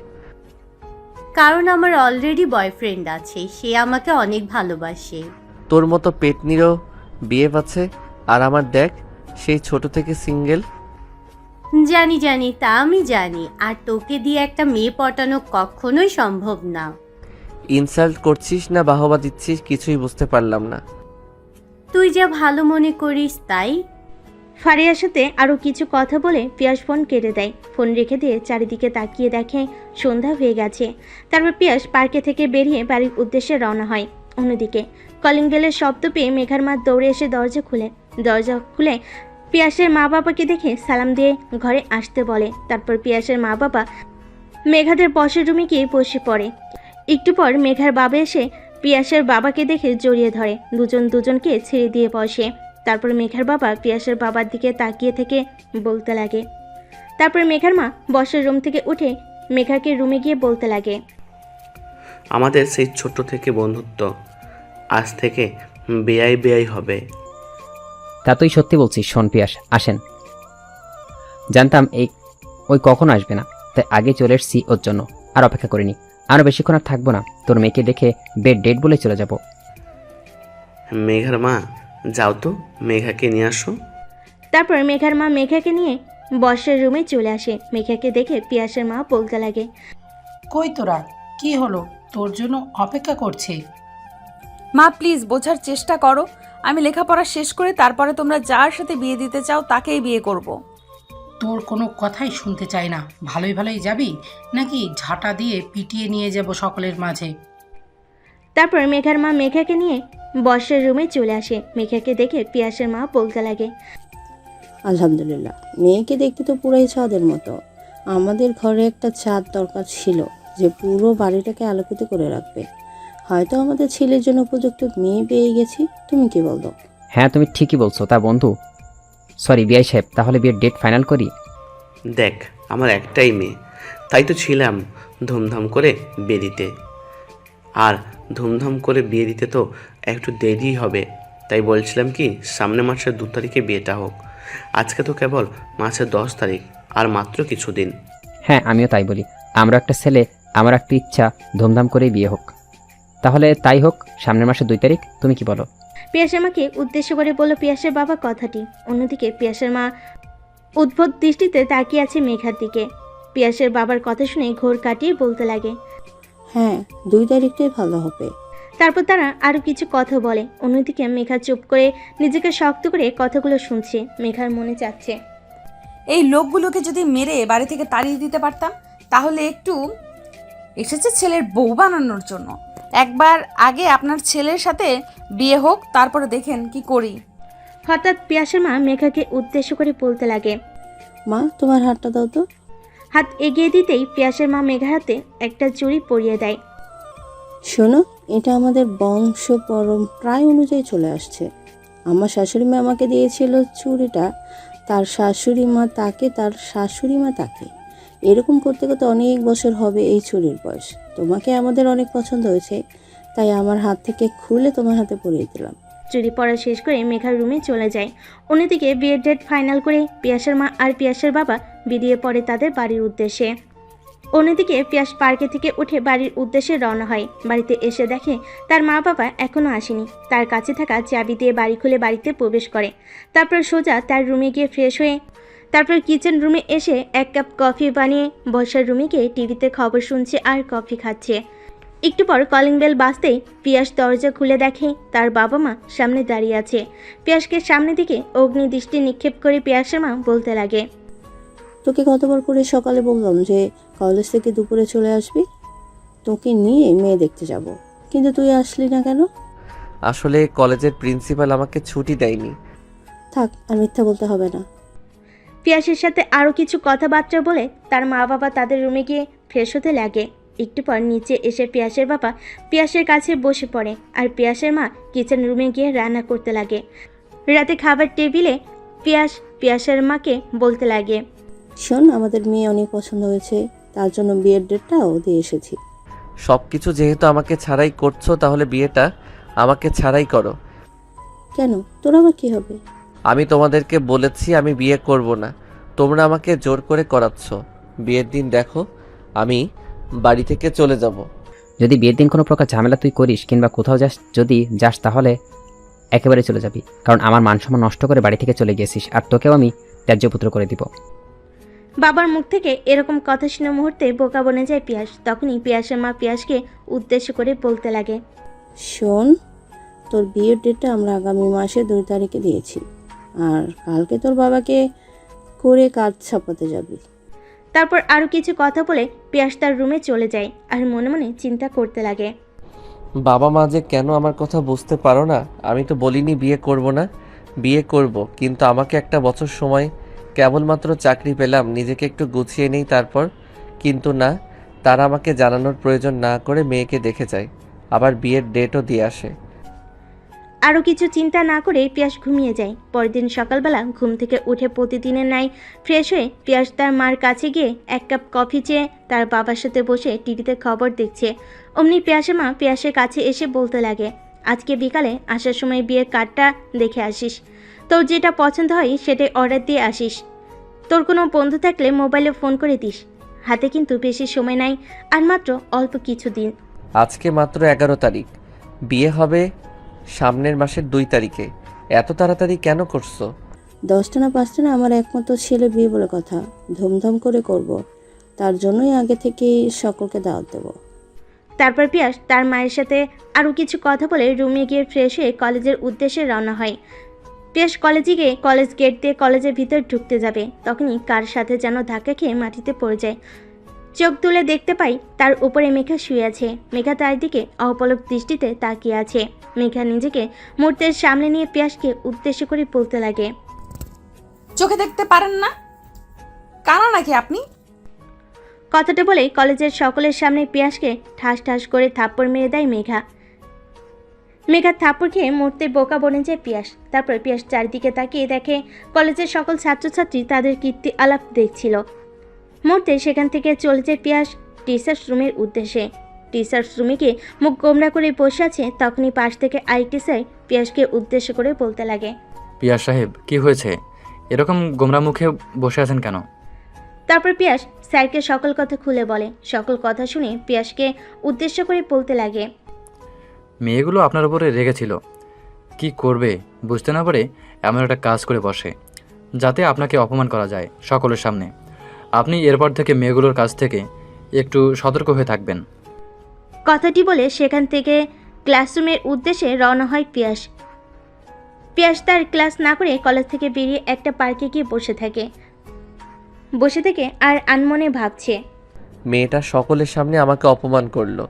কারণ আমার অলরেডি বয়ফ্রেন্ড আছে, সে আমাকে অনেক ভালোবাসে। তোর মতো পেটনিরও বিয়ে পাচ্ছে, আর আমার দেখ সেই ছোট থেকে সিঙ্গেল। জানি জানি, তা আমি জানি, আর তোকে দিয়ে একটা মেয়ে পটানো কখনোই সম্ভব না। ইনসাল্ট করছিস না বাহবা দিচ্ছিস কিছুই বুঝতে পারলাম না। তুই যা ভালো মনে করিস তাই। ফারিয়ার সাথে আরও কিছু কথা বলে পিয়াস ফোন কেটে দেয়। ফোন রেখে দিয়ে চারিদিকে তাকিয়ে দেখে সন্ধ্যা হয়ে গেছে। তারপর পিয়াস পার্কে থেকে বেরিয়ে বাড়ির উদ্দেশ্যে রওনা হয়। অন্যদিকে কলিং বেলের শব্দ পেয়ে মেঘার মা দৌড়ে এসে দরজা খুলে পিয়াসের মা বাবাকে দেখে সালাম দিয়ে ঘরে আসতে বলে। তারপর পিয়াসের মা বাবা মেঘাদের বসের রুমে গিয়ে বসে পড়ে। একটু পর মেঘার বাবা এসে পিয়াসের বাবাকে দেখে জড়িয়ে ধরে, দুজনকে ছেড়ে দিয়ে বসে। তারপর মেঘার বাবা পিয়াসের বাবার দিকে তাকিয়ে থেকে বলতে লাগে। তারপর মেঘার মা বসের রুম থেকে উঠে মেঘাকে রুমে গিয়ে বলতে লাগে, আমাদের সেই ছোট থেকে বন্ধুত্ব আজ থেকে বেয়াই হবে। তা তুই সত্যি বলছিস? শোন পিয়াস, আসেন। জানতাম ওই কখনো আসবে না, তাই আগে চলে এসছি ওর জন্য, আর অপেক্ষা করিনি। আরও বেশিক্ষণ আর থাকবো না, তোর মেয়েকে দেখে বেড ডেট বলে চলে যাব। মেঘার মা যাও তো, মেঘাকে নিয়ে আসো। তারপর মেঘার মা মেঘাকে নিয়ে বর্ষার রুমে চলে আসে। মেঘাকে দেখে পিয়াসের মা বলতে লাগে, কই তোরা, কি হলো? তোর জন্য অপেক্ষা করছে। মা প্লিজ বোঝার চেষ্টা করো, আমি লেখাপড়া শেষ করে তারপরে তোমরা যার সাথে বিয়ে দিতে চাও তাকেই বিয়ে করব। তোর কোনো কথাই শুনতে চাই না। ভালোই ভালোই যাবি নাকি ঝাঁটা দিয়ে পিটিয়ে নিয়ে যাব সকলের মাঝে? তারপর মেঘার মা মেঘাকে নিয়ে বর্ষার রুমে চলে আসে। মেঘাকে দেখে পিয়াসের মা বলতে লাগে, আলহামদুলিল্লাহ, মেয়েকে দেখতে তো পুরাই চাঁদের মতো। আমাদের ঘরে একটা চাঁদ দরকার ছিল যে পুরো বাড়িটাকে আলোকিত করে রাখবে। হয়তো আমাদের ছেলের জন্য উপযুক্ত মেয়ে পেয়ে গেছি। তুমি কি বলো? হ্যাঁ, তুমি ঠিকই বলছো। তা বন্ধু, সরি বিআই সাহেব, তাহলে বিয়ের ডেট ফাইনাল করি? দেখ, আমার একটাই মেয়ে, তাই তো ছিলাম ধুমধাম করে বিয়ে দিতে। আর ধুমধাম করে বিয়ে দিতে তো একটু দেরি হবে, তাই বলছিলাম কি সামনের মাসের 2 তারিখে বিয়েটা হোক। আজকে তো কেবল মাসের 10 তারিখ, আর মাত্র কিছুদিন। হ্যাঁ, আমিও তাই বলি। আমরা একটা ছেলে, আমার একটা ইচ্ছা ধুমধাম করেই বিয়ে হোক। তাহলে তাই হোক, সামনের মাসে 2 তারিখ। তুমি কি বলো? পিয়াসের মাকে উদ্দেশ্য করে বলল পিয়াসের বাবা কথাটি। অন্যদিকে পিয়াসের মা উদ্ভট দৃষ্টিতে তাকিয়ে আছে মেঘার দিকে। পিয়াসের বাবার কথা শুনে ঘোর কাটিয়ে বলতে লাগে, হ্যাঁ, 2 তারিখটাই ভালো হবে। তারপর তারা আরো কিছু কথা বলে। অন্যদিকে মেঘা চুপ করে নিজেকে শক্ত করে কথাগুলো শুনছে। মেঘার মনে চাচ্ছে, এই লোকগুলোকে যদি মেরে বাড়ি থেকে তাড়িয়ে দিতে পারতাম তাহলে। একটু এসেছে ছেলের বউ বানানোর জন্য। একবার আগে আপনার ছেলের সাথে বিয়ে হোক, তারপরে দেখেন কি করি। হঠাৎ পিয়াসের মা মেঘাকে উদ্দেশ্য করে বলতে লাগে, মা, তোমার হাতটা দাও তো। হাত এগিয়ে দিতেই পিয়াসের মা মেঘার হাতে একটা চুড়ি পরিয়ে দেয়। শোনো, এটা আমাদের বংশ পরম্পরায় অনুযায়ী চলে আসছে। আমার শাশুড়ি মা আমাকে দিয়েছিল চুড়িটা, তার শাশুড়ি মা তাকে, তার শাশুড়ি মা তাকে। এরকম করতে করতে অনেক বছর হবে এই চুড়ির বয়স। তোমাকে আমাদের অনেক পছন্দ হয়েছে, তাই আমার হাত থেকে খুলে তোমার হাতে পরিয়ে দিলাম। চুরি পড়া শেষ করে মেঘার রুমে চলে যায়। অন্যদিকে বিয়ের ডেট ফাইনাল করে পিয়াসের মা আর পিয়াসের বাবা বেরিয়ে পড়ে তাদের বাড়ির উদ্দেশ্যে। অন্যদিকে পিয়াস পার্কে থেকে উঠে বাড়ির উদ্দেশ্যে রওনা হয়। বাড়িতে এসে দেখে তার মা বাবা এখনও আসেনি। তার কাছে থাকা চাবি দিয়ে বাড়ি খুলে বাড়িতে প্রবেশ করে। তারপর সোজা তার রুমে গিয়ে ফ্রেশ হয়ে তারপর কিচেন রুমে এসে 1 কাপ কফি বানিয়ে বসার রুমে গিয়ে টিভিতে খবর শুনছে আর কফি খাচ্ছে। একটু পর কলিং বেল বাজতেই পিয়াস দরজা খুলে দেখে তার বাবা মা সামনে দাঁড়িয়ে আছে। পিয়াসকে সামনে দিকে অগ্নি দৃষ্টি নিক্ষেপ করে পিয়াসের মা বলতে লাগে, তোকে কতবার করে সকালে বললাম যে কলেজ থেকে দুপুরে চলে আসবি, তোকে নিয়ে মেয়ে দেখতে যাব, কিন্তু তুই আসলি না কেন? আসলে কলেজের প্রিন্সিপাল আমাকে ছুটি দেয়নি। থাক, আর মিথ্যা বলতে হবে না। পিয়াসের সাথে আরও কিছু কথাবার্তা বলে তার মা বাবা তাদের রুমে গিয়ে ফ্রেশ হতে লাগে। একটু পর নিচে এসে পিয়াসের বাবা পিয়াসের কাছে বসে পড়ে আর পিয়াসের মা কিচেন রুমে গিয়ে রান্না করতে লাগে। রাতে খাবার টেবিলে পিয়াসের মাকে বলতে লাগে, শোন, আমাদের মেয়ে অনেক পছন্দ হয়েছে, তার জন্য বিয়ের ডেটটাও দিয়ে এসেছি। সব কিছু যেহেতু আমাকে ছাড়াই করছো, তাহলে বিয়েটা আমাকে ছাড়াই করো। কেন, তোর আবার কি হবে? আমি তোমাদেরকে বলেছি আমি বিয়ে করব না, তোমরা আমাকে জোর করে করাচ্ছ। বিয়ের দিন দেখো, আমি বাড়ি থেকে চলে যাব। যদি বিয়ের দিন কোনো প্রকার ঝামেলা তুই করিস কিংবা কোথাও যদি যাস তাহলে একেবারে চলে যাবি, কারণ আমার মান সম্মান নষ্ট করে বাড়ি থেকে চলে গেছিস, আর তোকেও আমি ত্যায্যপুত্র করে দিব। বাবার মুখ থেকে এরকম কথা শুনে মুহূর্তে বোকা বনে যায় পিয়াস। তখনই পিয়াসের মা পিয়াসকে উদ্দেশ্য করে বলতে লাগে, শোন, তোর বিয়ের ডেটটা আমরা আগামী মাসে 2 তারিখে দিয়েছি, আর কালকে তোর বাবাকে করে কাজ ছাপাতে যাবি। তারপর আরও কিছু কথা বলে পিয়াস তার রুমে চলে যায় আর মনে মনে চিন্তা করতে লাগে, বাবা মা যে কেন আমার কথা বুঝতে পারো না? আমি তো বলিনি বিয়ে করব না, বিয়ে করব, কিন্তু আমাকে একটা বছর সময়, কেবলমাত্র চাকরি পেলাম, নিজেকে একটু গুছিয়ে নেই তারপর। কিন্তু না, তারা আমাকে জানানোর প্রয়োজন না করে মেয়েকে দেখে যায়, আবার বিয়ের ডেটও দিয়ে আসে। আরও কিছু চিন্তা না করে পিয়াস ঘুমিয়ে যায়। পরের দিন সকালবেলা ঘুম থেকে উঠে প্রতিদিনের ন্যায় ফ্রেশ হয়ে পিয়াস তার মার কাছে গিয়ে 1 কাপ কফি চেয়ে তার বাবার সাথে বসে টিভিতে খবর দেখছে। অমনি পিয়াসের মা পিয়াসের কাছে এসে বলতে লাগে, আজকে বিকালে আসার সময় বিয়ের কার্ডটা দেখে আসিস, তোর যেটা পছন্দ হয় সেটাই অর্ডার দিয়ে আসিস। তোর কোনো বন্ধু থাকলে মোবাইলে ফোন করে দিস। হাতে কিন্তু বেশি সময় নাই, আর মাত্র অল্প কিছু দিন। আজকে মাত্র 11 তারিখ, বিয়ে হবে সামনের মাসের 2 তারিখে। এত তাড়াতাড়ি কেন করছো? 10টা না 5টা না, আমার একমাত্র ছেলে বিয়ে বলে কথা, ধুমধাম করে করব। তার জন্যই আগে থেকেই সকলকে দাওয়াত দেবো। তারপর পিয়াস তার মায়ের সাথে আরও কিছু কথা বলে রুমে গিয়ে ফ্রেশ হয়ে কলেজের উদ্দেশ্যে রওনা হয়। পিয়াস কলেজে গিয়ে কলেজ গেট দিয়ে কলেজের ভিতর ঢুকতে যাবে, তখনই কার সাথে যেন ধাক্কা খেয়ে মাটিতে পড়ে যায়। চোখ তুলে দেখতে পাই তার উপরে মেঘা শুয়ে আছে। মেঘা তার দিকে অপলক দৃষ্টিতে তাকিয়ে আছে। মেঘা নিজেকে মুহূর্তের সামনে নিয়ে পিয়াসকে উদ্দেশ্য করে বলতে লাগে, চোখে দেখতে পারেন না? কানা নাকি আপনি? কথাটা বলে কলেজের সকলের সামনে পিয়াসকে ঠাস ঠাস করে থাপ্পড় মেরে দেয় মেঘা। মেঘা থাপ্পড় খেয়ে মুহূর্তে বোকা বনে যায় পিয়াস। তারপর পিয়াস চারিদিকে তাকিয়ে দেখে কলেজের সকল ছাত্রছাত্রী তাদের কীর্তি আলাপ দেখছিল। মুহূর্তে সেখান থেকে চলে যায় পিয়াস টিচার্স রুমের উদ্দেশ্যে। টিচার্স রুমে গিয়ে মুখ গোমরা করে বসে আছে, তখনই পাশ থেকে আরেকটি স্যার পিয়াসকে উদ্দেশ্য করে বলতে লাগে, পিয়াস সাহেব, কি হয়েছে? এরকম গোমরা মুখে বসে আছেন কেন? তারপর পিয়াস স্যারকে সকল কথা খুলে বলে। সকল কথা শুনে পিয়াসকে উদ্দেশ্য করে বলতে লাগে, মেয়েগুলো আপনার উপরে রেগেছিল, কি করবে বুঝতে না পারে এমন একটা কাজ করে বসে যাতে আপনাকে অপমান করা যায় সকলের সামনে। আপনি এরপর থেকে মেয়েগুলোর কাছ থেকে একটু সতর্ক হয়ে থাকবেন। কথাটি বলে সেখান থেকে ক্লাসরুমের উদ্দেশ্যে রওনা হয় পিয়াস। পিয়াস তার ক্লাস না করে কলেজ থেকে বেরিয়ে একটা পার্কে গিয়ে বসে থেকে আর আনমনে ভাবছে, মেয়েটা সকলের সামনে আমাকে অপমান করলো,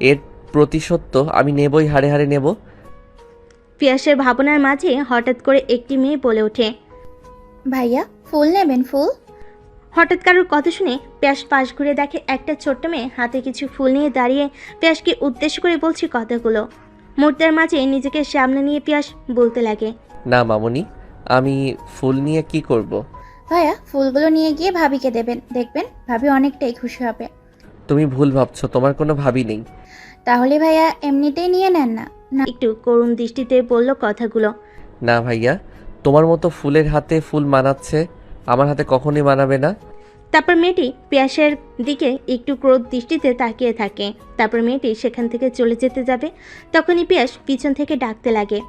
এর প্রতিশোধ তো আমি নেবই, হাড়ে হাড়ে নেব। পিয়াসের ভাবনার মাঝে হঠাৎ করে একটি মেয়ে বলে ওঠে, ভাইয়া ফুল নেবেন? ফুল? হঠাৎ কারোর কথা শুনে পিয়াস পাশ ঘুরে দেখে একটা ছোট্ট মেয়ে হাতে কিছু ফুল নিয়ে দাঁড়িয়ে পিয়াসকে উদ্দেশ্য করে বলছে কথাগুলো। মুহূর্তের মাঝে নিজেকে সামনে নিয়ে পিয়াস বলতে লাগে, না মামুনি, আমি ফুল নিয়ে কি করব? ভাইয়া ফুলগুলো নিয়ে গিয়ে ভাবিকে দেবেন, দেখবেন ভাবি অনেকটাই খুশি হবে। তুমি ভুল ভাবছো, তোমার কোনো ভাবি নেই। তাহলে ভাইয়া এমনিতেই নিয়ে নেন না। একটু করুণ দৃষ্টিতে বলল কথাগুলো। না ভাইয়া, তোমার মতো ফুলের হাতে ফুল মানাচ্ছে, আমার হাতে কখনোই মানাবে না। তারপর মেয়েটি পিয়াসের দিকে একটু ক্রোধ দৃষ্টিতে তাকিয়ে থাকে। তারপর মেয়েটি সেখান থেকে চলে যেতে যাবে, তখনই পিয়াস পিছন থেকে ডাকতে লাগে,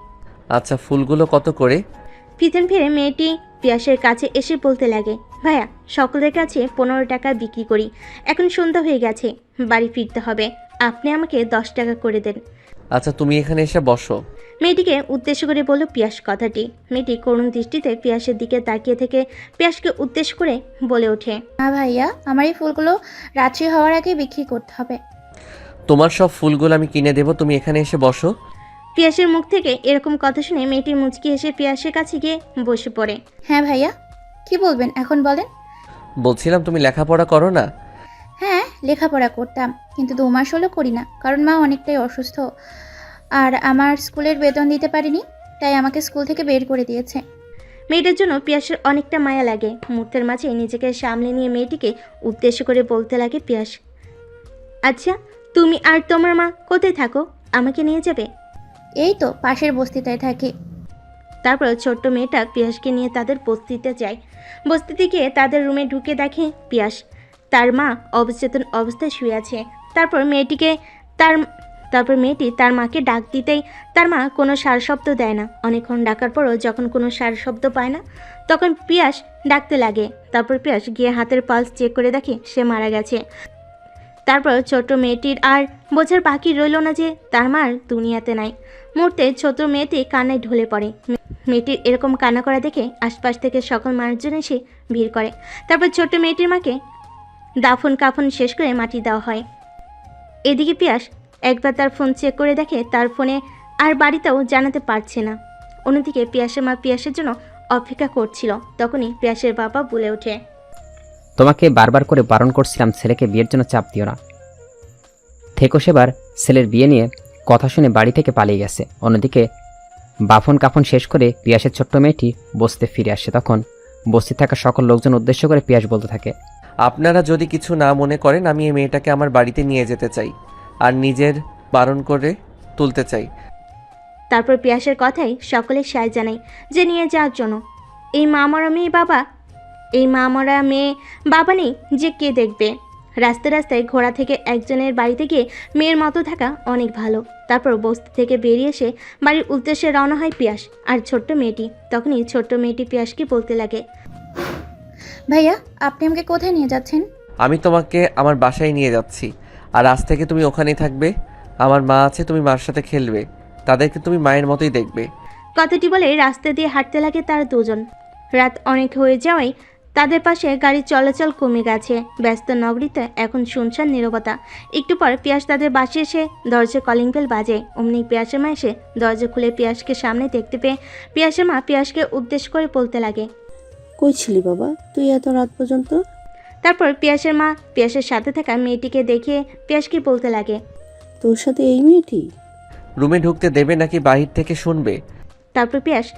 আচ্ছা ফুলগুলো কত করে? পিছন ফিরে মেয়েটি পিয়াসের কাছে এসে বলতে লাগে, ভাইয়া সকলের কাছে 15 টাকা বিক্রি করি, এখন সন্ধ্যা হয়ে গেছে, বাড়ি ফিরতে হবে, আপনি আমাকে 10 টাকা করে দেন। আচ্ছা তুমি এখানে এসে বসো। মেয়েটিকে উদ্দেশ্য করে বলল পিয়াস কথাটি। মেয়েটি করুণ দৃষ্টিতে পিয়াসের দিকে তাকিয়ে থেকে পিয়াসকে উদ্দেশ্য করে বলে ওঠে, না ভাইয়া, আমার এই ফুলগুলো রাত্রি হওয়ার আগে বিক্রি করতে হবে। তোমার সব ফুলগুলো আমি কিনে দেবো, তুমি এখানে এসে বসো। পিয়াসের মুখ থেকে এরকম কথা শুনে মেয়েটির মুচকি এসে পিয়াসের কাছে গিয়ে বসে পড়ে। হ্যাঁ ভাইয়া, কি বলবেন এখন বলেন। বলছিলাম তুমি লেখাপড়া করো না? হ্যাঁ লেখাপড়া করতাম, কিন্তু 2 মাস হলো করি না, কারণ মা অনেকটাই অসুস্থ আর আমার স্কুলের বেতন দিতে পারিনি, তাই আমাকে স্কুল থেকে বের করে দিয়েছে। মেয়েটার জন্য পিয়াসের অনেকটা মায়া লাগে। মুহূর্তের মাঝে নিজেকে সামলে নিয়ে মেয়েটিকে উদ্দেশ্য করে বলতে লাগে পিয়াস, আচ্ছা তুমি আর তোমার মা কোথায় থাকো, আমাকে নিয়ে যাবে? এই তো পাশের বস্তিটায় থাকি। তারপর ছোট্ট মেয়েটা পিয়াসকে নিয়ে তাদের বস্তিতে যায়। বস্তিতে গিয়ে তাদের রুমে ঢুকে দেখে পিয়াস তার মা অবচেতন অবস্থায় শুয়ে আছে। তারপর মেয়েটি তার মাকে ডাক দিতেই তার মা কোনো সার শব্দ দেয় না। অনেকক্ষণ ডাকার পরও যখন কোনো সার শব্দ পায় না, তখন পিয়াস ডাকতে লাগে। তারপর পিয়াস গিয়ে হাতের পালস চেক করে দেখে সে মারা গেছে। তারপর ছোট মেয়েটির আর বোঝার বাকি রইল না যে তার মার দুনিয়াতে নাই। মুহূর্তে ছোট মেয়েটি কান্নায় ঢলে পড়ে। মেয়েটির এরকম কান্না করা দেখে আশপাশ থেকে সকল মানুষজন এসে ভিড় করে। তারপর ছোট মেয়েটির মাকে দাফন কাফন শেষ করে মাটি দেওয়া হয়। এদিকে পিয়াস একবার তার ফোন চেক করে দেখে তার ফোনে আর বাড়িতেও জানাতে পারছে না। অন্যদিকে পিয়াসের মা পিয়াসের জন্য অপেক্ষা করছিল। তখনই পিয়াসের বাবা বলে ওঠে, তোমাকে বারবার করে বারণ করছিলাম ছেলেকে বিয়ের জন্য চাপ দিও না। থেকো সেবার ছেলের বিয়ে নিয়ে কথা শুনে বাড়ি থেকে পালিয়ে গেছে। অন্যদিকে বাফন কাফন শেষ করে পিয়াসের ছোট্ট মেয়েটি বসতে ফিরে আসে। তখন বসতে থাকা সকল লোকজন উদ্দেশ্য করে পিয়াস বলতে থাকে, আপনারা যদি কিছু না মনে করেন, আমি এই মেয়েটাকে আমার বাড়িতে নিয়ে যেতে চাই আর নিজের বারণ করে তুলতে চাই। তারপর পিয়াসের কথাই সকলে সায় জানায় যে নিয়ে যাওয়ার জন্য। এই মা মরা মেয়ে বাবা নেই যে কে দেখবে। রাস্তায় রাস্তায় ঘোড়া থেকে একজনের বাড়িতে গিয়ে মেয়ের মতো থাকা অনেক ভালো। তারপর বস্তি থেকে বেরিয়ে এসে বাড়ির উদ্দেশ্যে রওনা হয় পিয়াস আর ছোট্ট মেয়েটি। তখনই ছোট্ট মেয়েটি পিয়াসকে বলতে লাগে, ভাইয়া আপনি আমাকে কোথায় নিয়ে যাচ্ছেন? আমি তোমাকে আমার বাসায় নিয়ে যাচ্ছি, আর আজ থেকে তুমি ওখানেই থাকবে। আমার মা আছে, তুমি মার সাথে খেলবে, তাদেরকে তুমি মায়ের মতোই দেখবে। কথাটি বলে রাস্তা দিয়ে হাঁটতে লাগে তারা দুজন। রাত অনেক হয়ে যাওয়ায় তাদের পাশে গাড়ির চলাচল কমে গেছে। ব্যস্ত নগরীতে এখন শুনশান নীরবতা। একটু পর পিয়াস তাদের বাসায় এসে দরজা কলিং বেল বাজে। অমনি পিয়াসের মা এসে দরজা খুলে পিয়াসকে সামনে দেখতে পেয়ে পিয়াসের মা পিয়াসকে উদ্দেশ্য করে বলতে লাগে, কই ছিলি বাবা তুই এত রাত পর্যন্ত? তারপর পিয়াসের মা পিয়াসের সাথে থাকা মেয়েটিকে দেখিয়ে পিয়াসকে বলতে লাগে, তোর সাথে এই মেয়েটি? রুমে ঢুকতে দেবে নাকি বাহির থেকে শুনবে? তারপর পিয়াস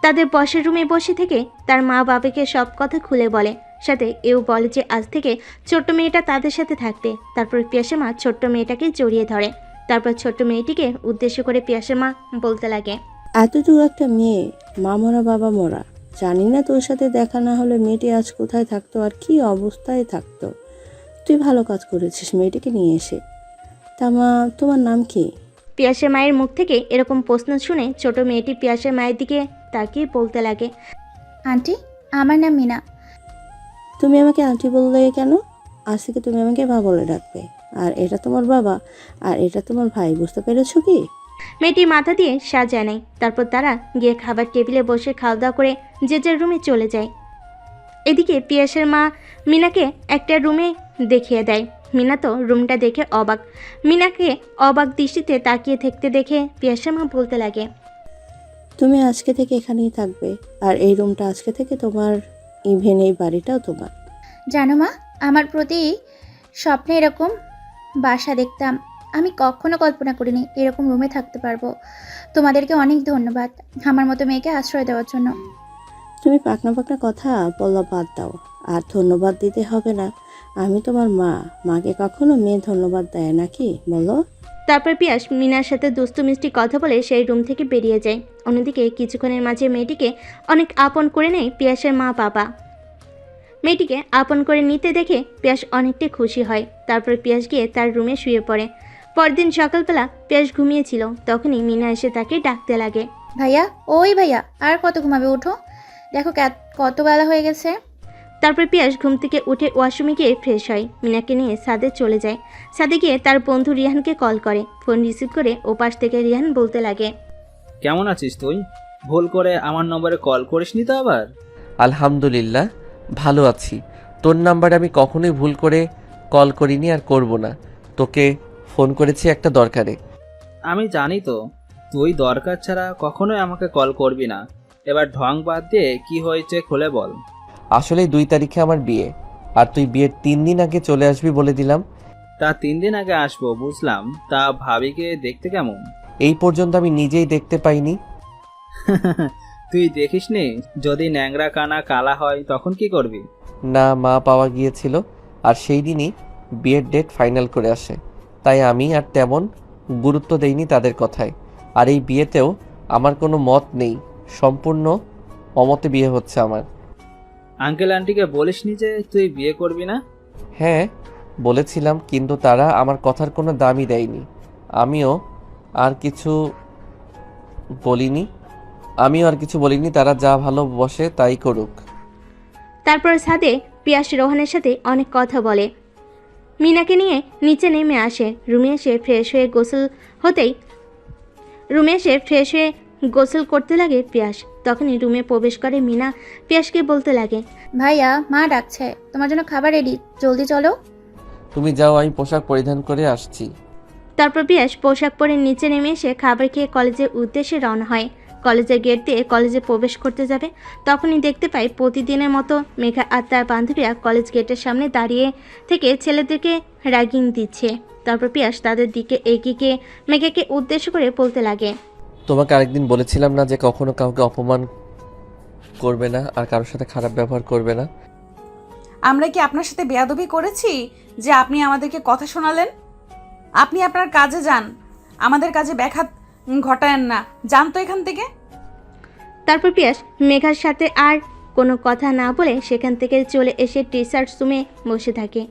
তাদের বসের রুমে বসে থেকে তার মা বাবাকে সব কথা খুলে বলে, সাথে এও বলে যে আজ থেকে ছোট্ট মেয়েটা তাদের সাথে থাকবে। তারপর পিয়াসের মা ছোট্ট মেয়েটাকে জড়িয়ে ধরে। তারপর ছোট্ট মেয়েটিকে উদ্দেশ্য করে পিয়াসের মা বলতে লাগে, এতটুকু একটা মেয়ে, মা মরা বাবা মরা, জানি না তোর সাথে দেখা না হলে মেয়েটি আজ কোথায় থাকতো আর কি অবস্থায় থাকতো। তুই ভালো কাজ করেছিস মেয়েটিকে নিয়ে এসে। তা মা, তোমার নাম কি? পিয়াসের মায়ের মুখ থেকে এরকম প্রশ্ন শুনে ছোট মেয়েটি পিয়াসের মায়ের দিকে তাকিয়ে বলতে লাগে, আন্টি আমার নাম মিনা। তুমি আমাকে আন্টি বললে কেন? আজ থেকে তুমি আমাকে মা বলে ডাকবে। আর এটা তোমার বাবা আর এটা তোমার ভাই, বুঝতে পেরেছো কি? মেয়েটি মাথা দিয়ে সাজায় নেয়। তারপর তারা গিয়ে খাবার টেবিলে বসে খাওয়া দাওয়া করে যে যার রুমে চলে যায়। এদিকে পিয়াসের মা মিনাকে একটা রুমে দেখিয়ে দেয়। মিনা তো রুমটা দেখে অবাক। মিনাকে অবাক দৃষ্টিতে তাকিয়ে থাকতে দেখে পিয়াসের মা বলতে লাগে, তুমি আজকে থেকে এখানেই থাকবে আর এই রুমটা আজকে থেকে তোমার, ইভেন এই বাড়িটাও তোমার। জানো মা, আমার প্রতি স্বপ্নে এরকম বাসা দেখতাম। আমি কখনো কল্পনা করিনি এরকম রুমে থাকতে পারবো। তোমাদেরকে অনেক ধন্যবাদ আমার মতো মেয়েকে আশ্রয় দেওয়ার জন্য। তুমি পাকনা পাকনা কথা বলা বাদ দাও, আর ধন্যবাদ দিতে হবে না। আমি তোমার মা, মাকে কখনো মেয়ে ধন্যবাদ দেয় নাকি বলো? তারপর পিয়াস মিনার সাথে দুস্তু মিষ্টি কথা বলে সেই রুম থেকে বেরিয়ে যায়। অন্যদিকে কিছুক্ষণের মাঝে মেয়েটিকে অনেক আপন করে নেয় পিয়াসের মা বাবা। মেয়েটিকে আপন করে নিতে দেখে পিয়াস অনেকটাই খুশি হয়। তারপর পিয়াস গিয়ে তার রুমে শুয়ে পড়ে। পরদিন সকালবেলা পিয়াস ঘুমিয়েছিল, তখনই মিনা এসে তাকে ডাকতে লাগে, ভাইয়া ওই ভাইয়া আর কত ঘুমাবে, ওঠো, দেখো কত বেলা হয়ে গেছে। তারপর পিয়াস ঘুম থেকে উঠে ওয়াশরুমে গিয়ে ফ্রেশ হয়। মিনাকে নিয়ে ছাদে চলে যায়। ছাদে গিয়ে তার বন্ধু রিহানকে কল করে। ফোন রিসিভ করে ওপাশ থেকে রিহান বলতে লাগে, কেমন আছিস তুই? ভুল করে আমার নম্বরে কল করিসনি তো আবার? আলহামদুলিল্লাহ ভালো আছি। তোর নাম্বারে আমি কখনোই ভুল করে কল করিনি আর করব না। তোকে ফোন করেছি একটা দরকারে। আমি জানি তো তুই দরকার ছাড়া কখনোই আমাকে কল করবি না। এবার ঢং বাদ দিয়ে কি হয়েছে খুলে বল। আসলে 2 তারিখে আমার বিয়ে, আর তুই বিয়ের 3 দিন আগে চলে আসবি বলে দিলাম। তা 3 দিন আগে আসবো বুঝলাম, তা ভাবিকে দেখতে কেমন? এই পর্যন্ত আমি নিজেই দেখতে পাইনি। তুই দেখিসনি? যদি ন্যাংরা কানা কালা হয় তখন কি করবি? না, মা পাওয়া গিয়েছিল আর সেই দিনই বিয়ের ডেট ফাইনাল করে আসে, তাই আমি আর তেমন গুরুত্ব দেইনি তাদের কথায়। আর এই বিয়েতেও আমার কোনো মত নেই, সম্পূর্ণ অমতে বিয়ে হচ্ছে আমার। আঙ্কেল আন্টিকে বলিসনি যে তুই বিয়ে করবি না? হ্যাঁ বলেছিলাম, কিন্তু তারা আমার কথার কোনো দামই দেয়নি। আমিও আর কিছু বলিনি, তারা যা ভালোবাসে তাই করুক। তারপর ছাদে পিয়াস রোহানের সাথে অনেক কথা বলে। মিনাকে নিয়ে নিচে নেমে আসে। রুমে এসে ফ্রেশ হয়ে গোসল করতে লাগে পিয়াস। তখনই রুমে প্রবেশ করে মিনা। পিয়াসকে বলতে লাগে, ভাইয়া মা ডাকছে, তোমার জন্য খাবার রেডি, জলদি চলো। তুমি যাও, আমি পোশাক পরিধান করে আসছি। তারপর পিয়াস পোশাক পরে নিচে নেমে এসে খাবার খেয়ে কলেজের উদ্দেশ্যে রওনা হয়। কলেজের গেট দিয়ে কলেজে প্রবেশ করতে যাবে, তখনই দেখতে পাই প্রতিদিনের মতো মেঘা আর তার বান্ধবীরা কলেজ গেটের সামনে দাঁড়িয়ে থেকে ছেলেদেরকে র্যাগিং দিচ্ছে। তারপর পিয়াস তাদের দিকে এগিয়ে গিয়ে মেঘাকে উদ্দেশ্য করে বলতে লাগে, তোমাকে আরেকদিন বলেছিলাম না যে কখনো কাউকে অপমান করবে না আর কারোর সাথে খারাপ ব্যবহার করবে না? আমরা কি আপনার সাথে বেয়াদবি করেছি যে আপনি আমাদেরকে কথা শোনালেন? আপনি আপনার কাজে যান, আমাদের কাজে ব্যাঘাত ঘটায়েন না, যান তো এখান থেকে। তারপর পিয়াস মেঘার সাথে আর কোনো কথা না বলে সেখান থেকে চলে এসে টি শার্ট রুমে বসে থাকে।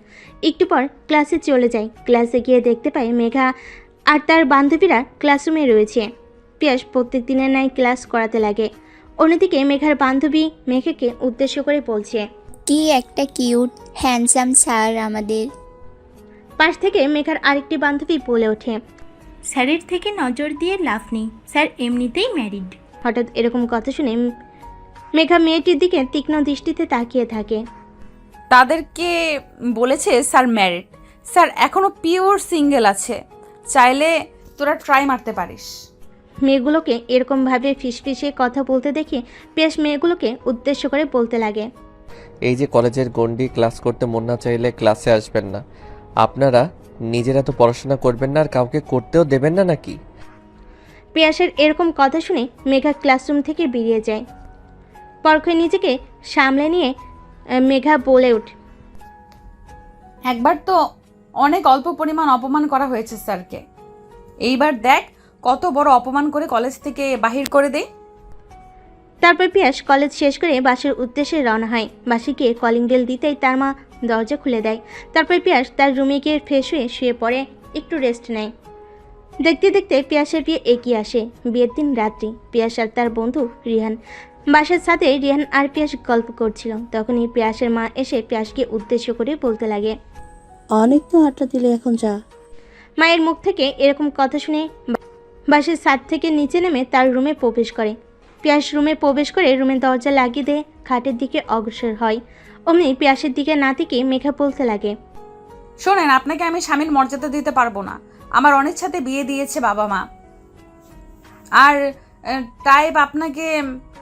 একটু পর ক্লাসে চলে যায়। ক্লাসে গিয়ে দেখতে পায় মেঘা আর তার বান্ধবীরা ক্লাসরুমে রয়েছে। পিয়াস প্রত্যেক দিনের ন্যায় ক্লাস করাতে লাগে। অন্যদিকে মেঘার বান্ধবী মেঘাকে উদ্দেশ্য করে বলছে, কি একটা কিউট হ্যান্ডসাম স্যার আমাদের। পাশ থেকে মেঘার আরেকটি বান্ধবী বলে ওঠে, স্যারের থেকে নজর দিয়ে লাভ নেই, স্যার এমনিতেই ম্যারিড। হঠাৎ এরকম কথা শুনে মেঘা মেয়েটির দিকে তীক্ষ্ণ দৃষ্টিতে তাকিয়ে থাকে। তাদেরকে বলেছে স্যার ম্যারিড, স্যার এখনও পিওর সিঙ্গেল আছে, চাইলে তোরা ট্রাই মারতে পারিস। মেয়েগুলোকে এরকমভাবে ফিসফিসে কথা বলতে দেখে পিয়াস মেয়েগুলোকে উদ্দেশ্য করে বলতে লাগে, এই যে কলেজের গণ্ডি, ক্লাস করতে মন না চাইলে ক্লাসে আসবেন না। আপনারা নিজেরা তো পড়াশোনা করবেন না আর কাউকে করতেও দেবেন না নাকি? পিয়াসের এরকম কথা শুনে মেঘা ক্লাসরুম থেকে বেরিয়ে যায়। পরক্ষণে নিজেকে সামলে নিয়ে মেঘা বলে ওঠে, একবার তো অনেক অল্প পরিমাণ অপমান করা হয়েছে স্যারকে, এইবার দেখ কত বড় অপমান করে কলেজ থেকে বাহির করে দেয়। তারপর পিয়াস কলেজ শেষ করে বাসের উদ্দেশ্যে রওনা হয়। বাসে গিয়ে কলিং বেল দিতেই তার মা দরজা খুলে দেয়। তারপর পিয়াস তার রুমে গিয়ে ফ্রেশ হয়ে শুয়ে পড়ে, একটু রেস্ট নেয়। দেখতে দেখতে পিয়াসের বিয়ে এগিয়ে আসে। বিয়ের দিন রাত্রি পিয়াস আর তার বন্ধু রিহান বাসার সাথে রিহান আর পিয়াস গল্প করছিল। তখনই পিয়াসের মা এসে পিয়াসকে উদ্দেশ্য করে বলতে লাগে, অনেক তো আড্ডা দিলে, এখন যা। মায়ের মুখ থেকে এরকম কথা শুনে বাসের ছাদ থেকে নিচে নেমে তার রুমে প্রবেশ করে। পিয়াস রুমে প্রবেশ করে রুমের দরজা লাগিয়ে দিয়ে খাটের দিকে অগ্রসর হয়। অমনি পিয়াসের দিকে না থেকে মেঘা বলতে লাগে, শোনেন, আপনাকে আমি স্বামীর মর্যাদা দিতে পারবো না। আমার অনিচ্ছাতে বিয়ে দিয়েছে বাবা মা, আর তাই আপনাকে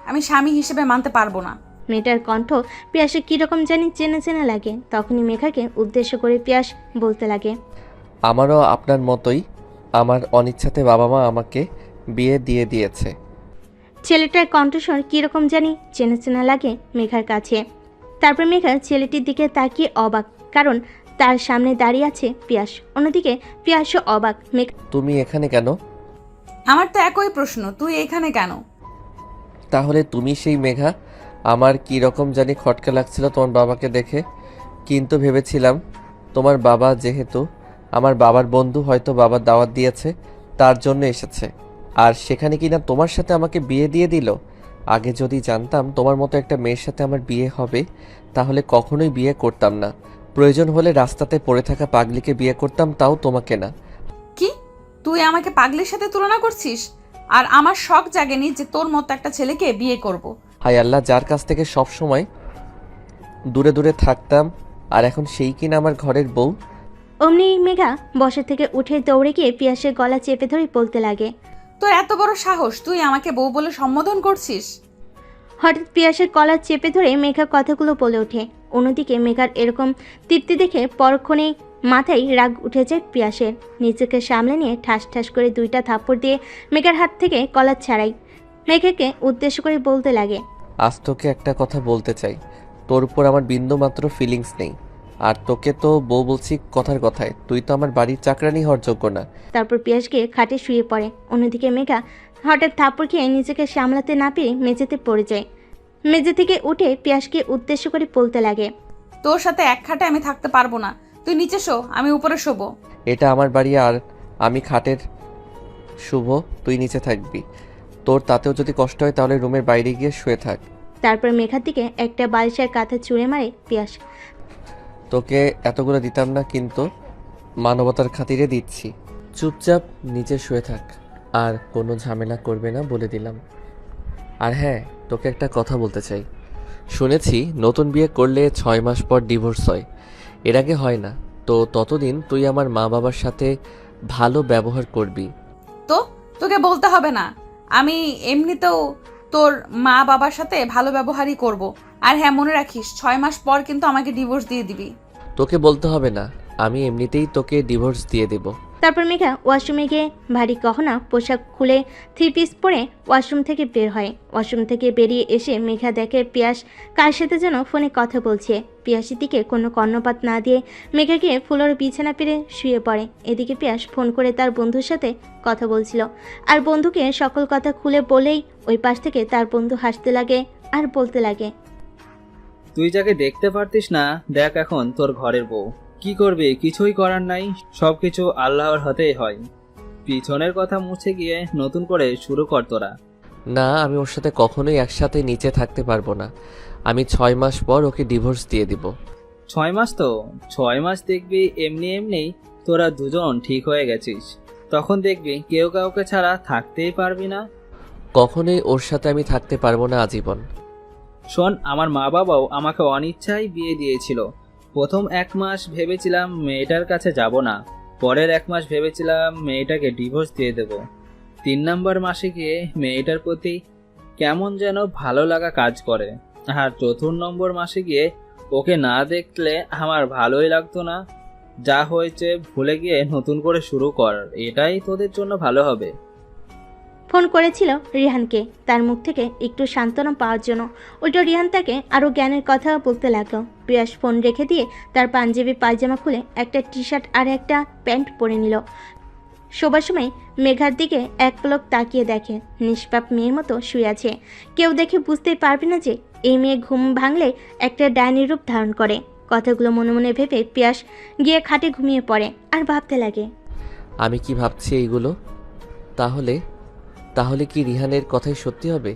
আমি স্বামী হিসেবে মানতে পারবো না। মেয়েটার কণ্ঠ পিয়াসের কীরকম জানি চেনা চেনা লাগে। তখনই মেঘাকে উদ্দেশ্য করে পিয়াস বলতে লাগে, আমারও আপনার মতোই আমার অনিচ্ছাতে বাবা মা আমাকে বিয়ে দিয়ে দিয়েছে। ছেলেটার কণ্ঠস্বর কীরকম জানি চেনা চেনা লাগে মেঘার কাছে। তারপর মেঘা ছেলেটির দিকে তাকিয়ে অবাক, কারণ তার সামনে দাঁড়িয়ে আছে পিয়াস। অন্যদিকে পিয়াসও অবাক। তুমি এখানে কেন? আমার তো একই প্রশ্ন, তুই এখানে কেন? তাহলে তুমি সেই মেঘা? আমার কি রকম জানি খটকা লাগছিল তোমার বাবাকে দেখে, কিন্তু ভেবেছিলাম তোমার বাবা যেহেতু আমার বাবার বন্ধু, হয়তো বাবার দাওয়াত দিয়েছে তার জন্য এসেছে, আর সেখানে কিনা তোমার সাথে আমাকে বিয়ে দিয়ে দিল। আগে যদি জানতাম তোমার মতো একটা মেয়ের সাথে আমার বিয়ে হবে, তাহলে কখনোই বিয়ে করতাম না। প্রয়োজন হলে রাস্তাতে পড়ে থাকা পাগলিকে বিয়ে করতাম, তাও তোমাকে না। কি, তুই আমাকে পাগলির সাথে তুলনা করছিস? আর আমার শখ জাগেনি যে তোর মতো একটা ছেলেকে বিয়ে করব। হায় আল্লাহ, যার কাছ থেকে সব সময় দূরে দূরে থাকতাম, আর এখন সেই কিনা আমার ঘরের বউ। অমনি মেঘা বসা থেকে উঠে দৌড়ে গিয়ে পিয়াসের গলা চেপে ধরে বলতে লাগে, তোর এত বড় সাহস, তুই আমাকে বউ বলে সম্বোধন করছিস? হঠাৎ পিয়াসের গলা চেপে ধরে মেঘা কথাগুলো বলে ওঠে। অন্যদিকে মেঘার এরকম তৃপ্তি দেখে পরক্ষণেই মাথায় রাগ উঠে যায় পিয়াসের। নিজেকে সামলে নিয়ে ঠাস ঠাস করে 2টা থাপ্পড় দিয়ে মেঘার হাত থেকে কলার ছাড়াই মেঘাকে উদ্দেশ্য করে বলতে লাগে, আজ তোকে একটা কথা বলতে চাই। তোর উপর আমার বিন্দু মাত্র ফিলিংস নেই, আর তোকে তো বউ বলছি কথার কথায়। তুই তো আমার বাড়ির চাকরানি হওয়ার যোগ্য না। তারপর পিয়াস গিয়ে খাটে শুয়ে পড়ে। অন্যদিকে মেঘা হঠাৎ থাপ্পড় খেয়ে নিজেকে সামলাতে না পেরে মেঝেতে পড়ে যায়। মেঝে থেকে উঠে পিয়াসকে উদ্দেশ্য করে বলতে লাগে, তোর সাথে এক খাটে আমি থাকতে পারবো না, তুই নিচে শো, আমি উপরে শোবো। এটা আমার বাড়ি, আর আমি খাটের শুভ, তুই নিচে থাকবি। তোর তাতেও যদি কষ্ট হয় তাহলে রুমের বাইরে গিয়ে শুয়ে থাক। তারপর মেঘার দিকে একটা বালিশের কাঁথা ছুঁড়ে মারে পিয়াস। তোকে এতগুলো দিতাম না, কিন্তু মানবতার খাতিরে দিচ্ছি। চুপচাপ নিচে শুয়ে থাক, আর কোনো ঝামেলা করবে না বলে দিলাম। আর হ্যাঁ, তোকে একটা কথা বলতে চাই। শুনেছি নতুন বিয়ে করলে 6 মাস পর ডিভোর্স হয়, এর আগে হয় না। তো ততদিন তুই আমার মা বাবার সাথে ভালো ব্যবহার করবি। তো তোকে বলতে হবে না, আমি এমনিতেও তোর মা বাবার সাথে ভালো ব্যবহারই করব। আর হ্যাঁ, মনে রাখিস 6 মাস পর কিন্তু আমাকে ডিভোর্স দিয়ে দিবি। তোকে বলতে হবে না, আমি এমনিতেই তোকে ডিভোর্স দিয়ে দেব। তারপর মেঘা ওয়াশরুমে গিয়ে ভারী গহনা পোশাক খুলে 3 পিস পরে ওয়াশরুম থেকে বের হয়। ওয়াশরুম থেকে বেরিয়ে এসে মেঘা দেখে পিয়াস কার সাথে যেন ফোনে কথা বলছে। পিয়াসের দিকে কোনো কর্ণপাত না দিয়ে মেঘা গিয়ে ফুলের বিছানা পেরে শুয়ে পড়ে। এদিকে পিয়াস ফোন করে তার বন্ধুর সাথে কথা বলছিল, আর বন্ধুকে সকল কথা খুলে বলেই ওই পাশ থেকে তার বন্ধু হাসতে লাগে আর বলতে লাগে, তুই যাকে দেখতে পারতিস না, দেখ এখন তোর ঘরের বউ। কি করবি, কিছুই করার নাই, সবকিছু আল্লাহর হাতেই হয়। পিছনের কথা মুছে গিয়ে নতুন করে শুরু কর তোরা। না, আমি ওর সাথে কখনোই একসাথে নিচে থাকতে পারবো না। আমি 6 মাস পর ওকে ডিভোর্স দিয়ে দিব। 6 মাস তো? 6 মাস দেখবি এমনি এমনি তোরা দুজন ঠিক হয়ে গেছিস। তখন দেখবি কেউ কাউকে ছাড়া থাকতেই পারবি না। কখনোই ওর সাথে আমি থাকতে পারবো না আজীবন। শোন, আমার মা বাবাও আমাকে অনিচ্ছায় বিয়ে দিয়েছিল। প্রথম 1 মাস ভেবেছিলাম মেয়েটার কাছে যাব না, পরের 1 মাস ভেবেছিলাম মেয়েটাকে ডিভোর্স দিয়ে দেব। 3 নম্বর মাসে গিয়ে মেয়েটার প্রতি কেমন যেন ভালো লাগা কাজ করে, আর 4 নম্বর মাসে গিয়ে ওকে না দেখলে আমার ভালোই লাগতো না। যা হয়েছে ভুলে গিয়ে নতুন করে শুরু কর, এটাই তোদের জন্য ভালো হবে। ফোন করেছিল রিহানকে তার মুখ থেকে একটু সান্ত্বনা পাওয়ার জন্য। উল্টো রিহান তাকে আরও জ্ঞানের কথা বলতে লাগলো। পিয়াস ফোন রেখে দিয়ে তার পাঞ্জাবি পায়জামা খুলে একটা টি শার্ট আর একটা প্যান্ট পরে নিল। শোবার সময় মেঘার দিকে এক পলক তাকিয়ে দেখে নিষ্পাপ মেয়ের মতো শুয়ে আছে। কেউ দেখে বুঝতেই পারবে না যে এই মেয়ে ঘুম ভাঙলে একটা ডাইনির রূপ ধারণ করে। কথাগুলো মনে মনে ভেবে পিয়াস গিয়ে খাটে ঘুমিয়ে পড়ে আর ভাবতে লাগে, আমি কি ভাবছি এইগুলো? তাহলে কি রিহানের কথাই সত্যি হবে?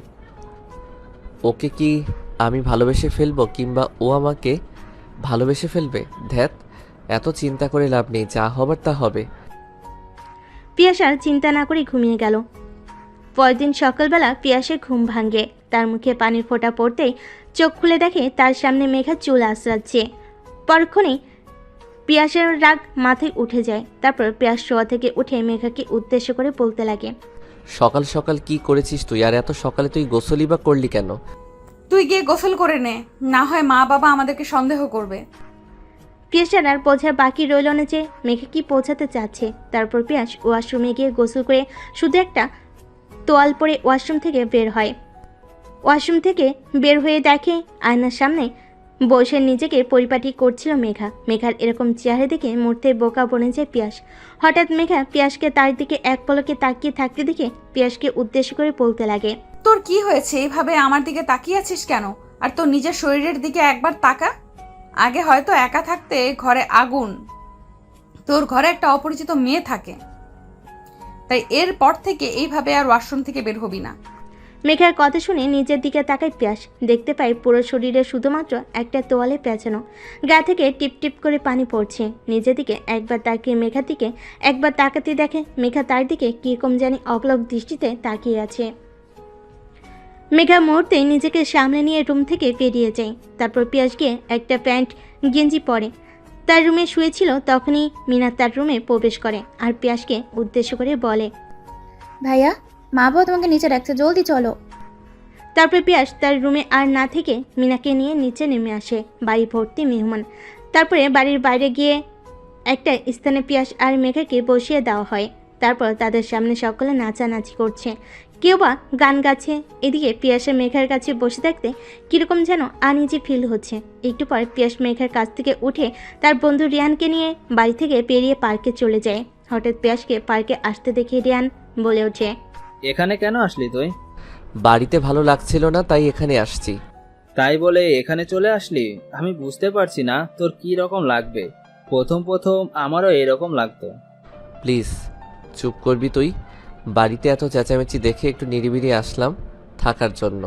ওকে কি আমি ভালোবেসে ফেলবো, কিংবা ও আমাকে ভালোবেসে ফেলবে? ধ্যাত, এত চিন্তা করে লাভ নেই, যা হবার তা হবে। পিয়াস আর চিন্তা না করে ঘুমিয়ে গেল। পরদিন সকালবেলা পিয়াসের ঘুম ভাঙে। তার মুখে পানির ফোঁটা পড়তেই চোখ খুলে দেখে তার সামনে মেঘা চুল আঁচড়াচ্ছে। পরক্ষণেই পিয়াসের রাগ মাথায় উঠে যায়। তারপর পিয়াস শোয়া থেকে উঠে মেঘাকে উদ্দেশ্য করে বলতে লাগে, সকাল সকাল কি করেছিস তুই? আর এত সকালে তুই গোসলই বা করলি কেন? তুই গিয়ে গোসল করে নে, না হয় মা বাবা আমাদেরকে সন্দেহ করবে। পিয়াসের আর বোঝার বাকি রইল না যে মেঘা কি পৌঁছাতে চাচ্ছে। তারপর পিয়াস ওয়াশরুমে গিয়ে গোসল করে শুধু একটা তোয়াল পরে ওয়াশরুম থেকে বের হয়। ওয়াশরুম থেকে বের হয়ে দেখে আয়নার সামনে বসে নিজেকে পরিপাটি করছিল মেঘা। মেঘার এরকম চেহারা দেখে মুহূর্তে বোকা বনে যায় পিয়াস। হঠাৎ মেঘা পিয়াসকে তার দিকে এক পলকে তাকিয়ে থাকতে দেখে পিয়াসকে উদ্দেশ্য করে বলতে লাগে, তোর কি হয়েছে? এইভাবে আমার দিকে তাকিয়ে আছিস কেন? আর তোর নিজের শরীরের দিকে একবার তাকা। আগে হয়তো একা থাকতে ঘরে আগুন, তোর ঘরে একটা অপরিচিত মেয়ে থাকে, তাই এরপর থেকে এইভাবে আর ওয়াশরুম থেকে বের হবি না। মেঘার কথা শুনে নিজের দিকে তাকায় পিয়াস। দেখতে পায় পুরো শরীরে শুধুমাত্র একটা তোয়ালে পেঁচানো, গা থেকে টিপ টিপ করে পানি পড়ছে। নিজের দিকে একবার তাকিয়ে মেঘার দিকে একবার তাকাতে দেখে মেঘা তার দিকে কীরকম জানি অপলক দৃষ্টিতে তাকিয়ে আছে। মেঘা মুহূর্তে নিজেকে সামলে নিয়ে রুম থেকে বেরিয়ে যায়। তারপর পিয়াস গিয়ে একটা প্যান্ট গেঞ্জি পরে তার রুমে শুয়েছিল। তখনই মিনা তার রুমে প্রবেশ করে আর পিয়াসকে উদ্দেশ্য করে বলে, ভাইয়া, মা বাবা তোমাকে নিচে রাখছে, জলদি চলো। তারপর পিয়াস তার রুমে আর না থেকে মিনাকে নিয়ে নিচে নেমে আসে। বাড়ি ভর্তি মেহমান। তারপরে বাড়ির বাইরে গিয়ে একটা স্থানে পিয়াস আর মেঘাকে বসিয়ে দেওয়া হয়। তারপর তাদের সামনে সকলে নাচানাচি করছে, কেউ বা গান গাচ্ছে। এদিকে পিয়াসের মেঘার কাছে বসে থাকতে কীরকম যেন আনইজি ফিল হচ্ছে। একটু পর পিয়াস মেঘার কাছ থেকে উঠে তার বন্ধু রিয়ানকে নিয়ে বাড়ি থেকে বেরিয়ে পার্কে চলে যায়। হঠাৎ পিয়াসকে পার্কে আসতে দেখে রিয়ান বলে ওঠে, এখানে কেন আসলি তুই? বাড়িতে ভালো লাগছিল না, তাই এখানে আসছি। তাই বলে এখানে চলে আসলি? আমি বুঝতে পারছি না তোর কি রকম লাগবে। প্রথম আমারও এরকম লাগতো। প্লিজ চুপ করবি তুই? বাড়িতে এত চেঁচামেচি দেখে একটু নিরিবিলি আসলাম থাকার জন্য,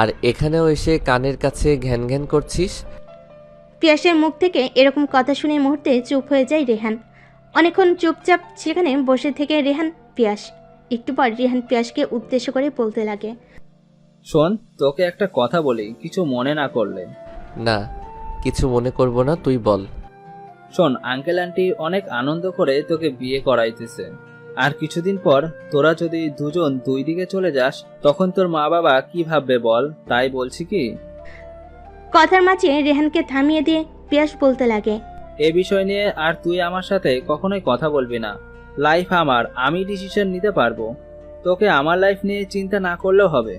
আর এখানেও এসে কানের কাছে ঘ্যান ঘ্যান করছিস। পিয়াসের মুখ থেকে এরকম কথা শুনে মুহূর্তে চুপ হয়ে যায় রেহান। অনেকক্ষণ চুপচাপ সেখানে বসে থেকে রেহান পিয়াস। একটু পর রেহান পিয়াসকে উদ্দেশ্য করে বলতে লাগে, শোন, তোকে একটা কথা বলি, কিছু মনে না করলে। না, কিছু মনে করব না, তুই বল। শোন, আঙ্কেল আন্টি অনেক আনন্দ করে তোকে বিয়ে করাইতেছে, আর কিছুদিন পর তোরা যদি দুজন দুই দিকে চলে যাস তখন তোর মা বাবা কি ভাববে বল? তাই বলছি কি। কথার মাঝে রেহানকে থামিয়ে দিয়ে পিয়াস বলতে লাগে, এ বিষয় নিয়ে আর তুই আমার সাথে কখনোই কথা বলবি না। লাইফ আমার, আমি ডিসিশন নিতে পারবো, তোকে আমার লাইফ নিয়ে চিন্তা না করলেও হবে।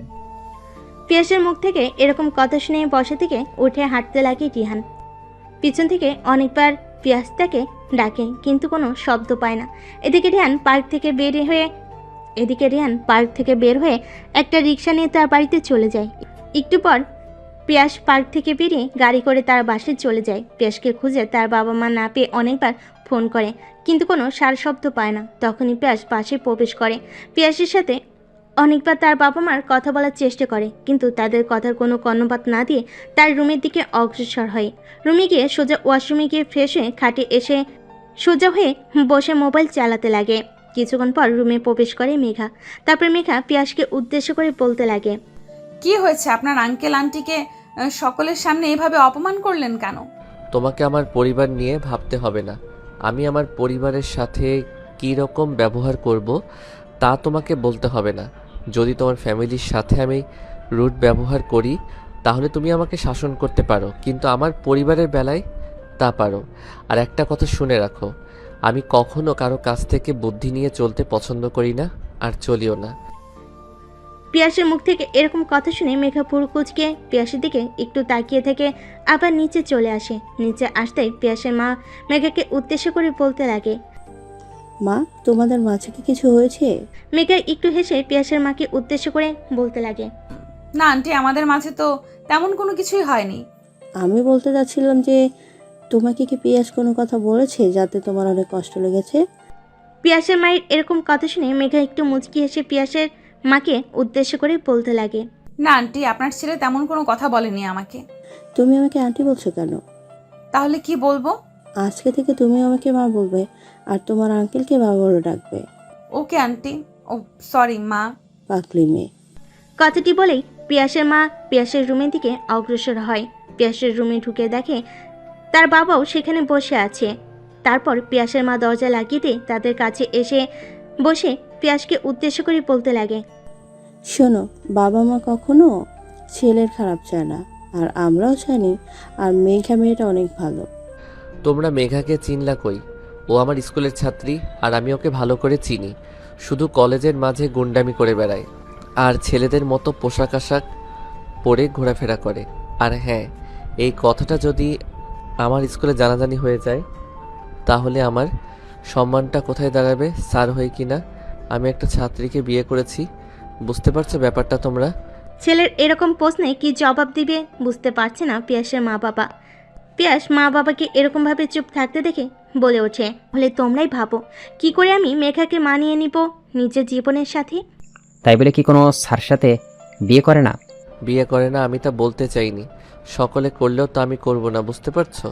পিয়াসের মুখ থেকে এরকম কথা শুনে বসা থেকে উঠে হাঁটতে লাগে রিহান। পিছন থেকে অনেকবার পিয়াস তাকে ডাকে, কিন্তু কোনো শব্দ পায় না। এদিকে রিহান পার্ক থেকে বের হয়ে একটা রিক্সা নিয়ে তার বাড়িতে চলে যায়। একটু পর পিয়াস পার্ক থেকে বেরিয়ে গাড়ি করে তার বাসায় চলে যায়। পিয়াসকে খুঁজে তার বাবা মা না পেয়ে অনেকবার ফোন করে, কিন্তু কোনো সাড়া শব্দ পায় না। তখনই পিয়াস বাসায় প্রবেশ করে। পিয়াসের সাথে অনেকবার তার বাবা মার কথা বলার চেষ্টা করে, কিন্তু তাদের কথার কোনো কর্ণপাত না দিয়ে তার রুমের দিকে অগ্রসর হয়। রুমে গিয়ে সোজা ওয়াশরুমে গিয়ে ফ্রেশ হয়ে খাটে এসে সোজা হয়ে বসে মোবাইল চালাতে লাগে। কিছুক্ষণ পর রুমে প্রবেশ করে মেঘা। তারপর মেঘা পিয়াসকে উদ্দেশ্য করে বলতে লাগে, কি হয়েছে? আপনার আঙ্কেল আন্টিকে সকলের সামনে এভাবে অপমান করলেন কেন? তোমাকে আমার পরিবার নিয়ে ভাবতে হবে না। আমি আমার পরিবারের সাথে কী রকম ব্যবহার করব তা তোমাকে বলতে হবে না। যদি তোমার ফ্যামিলির সাথে আমি রুড ব্যবহার করি তাহলে তুমি আমাকে শাসন করতে পারো, কিন্তু আমার পরিবারের বেলায় তা পারো। আর একটা কথা শুনে রাখো, আমি কখনো কারো কাছ থেকে বুদ্ধি নিয়ে চলতে পছন্দ করি না, আর চলিও না। পিয়াসের মুখ থেকে এরকম কথা শুনে মেঘা পুরো কুচকে পিয়াসের দিকে একটু তাকিয়ে থেকে আবার নিচে চলে আসে। নিচে আসতেই পিয়াসের মা মেঘাকে উদ্দেশ্য করে বলতে লাগে, মা, তোমাদের মাঝে কি কিছু হয়েছে? মেঘা একটু হেসে পিয়াসের মাকে উদ্দেশ্য করে বলতে লাগে, না আন্টি, আমাদের মাঝে তো তেমন কোনো কিছুই হয়নি। আমি বলতে যাচ্ছিলাম যে তোমাকে কি পিয়াস কোনো কথা বলেছে যাতে তোমার অনেক কষ্ট লেগেছে? পিয়াসের মায়ের এরকম কথা শুনে মেঘা একটু মুচকি হেসে পিয়াসের মাকে উদ্দেশ্য করে বলতে লাগে, না আন্টি, আপনার ছেলে তেমন কোনো কথা বলেনি আমাকে। তুমি আমাকে আন্টি বলছো কেন? তাহলে কি বলবো? আজকে থেকে তুমি আমাকে মা বলবে আর তোমার আঙ্কেলকে বাবা বলে ডাকবে। Okay aunty. ও সরি মা। পাকলি মেয়ে। কথাটি বলেই পিয়াসের মা পিয়াসের রুমের দিকে অগ্রসর হয়। পিয়াসের রুমে ঢুকে দেখে তার বাবাও সেখানে বসে আছে। তারপর পিয়াসের মা দরজা লাগিয়ে দিয়ে তাদের কাছে এসে বসে পিয়াসকে উদ্দেশ্য করে বলতে লাগে, শোনো, বাবা মা কখনো ছেলের খারাপ চায় না, আর আমরাও জানি। আর মেঘা মেয়েটা অনেক ভালো। তোমরা মেঘাকে চিনলা কই? ও আমার স্কুলের ছাত্রী, আর আমি ওকে ভালো করে চিনি। শুধু কলেজের মাঝে গুন্ডামি করে বেড়ায়, আর ছেলেদের মতো পোশাক আশাক পরে ঘোরাফেরা করে। আর হ্যাঁ, এই কথাটা যদি আমার স্কুলে জানাজানি হয়ে যায় তাহলে আমার সম্মানটা কোথায় দাঁড়াবে? স্যার হই কি না আমি একটা ছাত্রীকে বিয়ে করেছি। বুঝতে পারছো ব্যাপারটা তোমরা? ছেলের এরকম প্রশ্নে কি জবাব দিবে বুঝতে পারছে না পিয়াসের মা বাবা। পিয়াস মা বাবাকে এরকমভাবে চুপ থাকতে দেখে বলে ওঠে, হলে তোমরাই ভাবো কি করে আমি মেঘাকে মানিয়ে নিব নিজের জীবনের সাথে। তাই বলে কি কোনো স্যার সাথে বিয়ে করে না? বিয়ে করে না আমি তা বলতে চাইনি। সকলে করলেও তো আমি করব না, বুঝতে পারছো?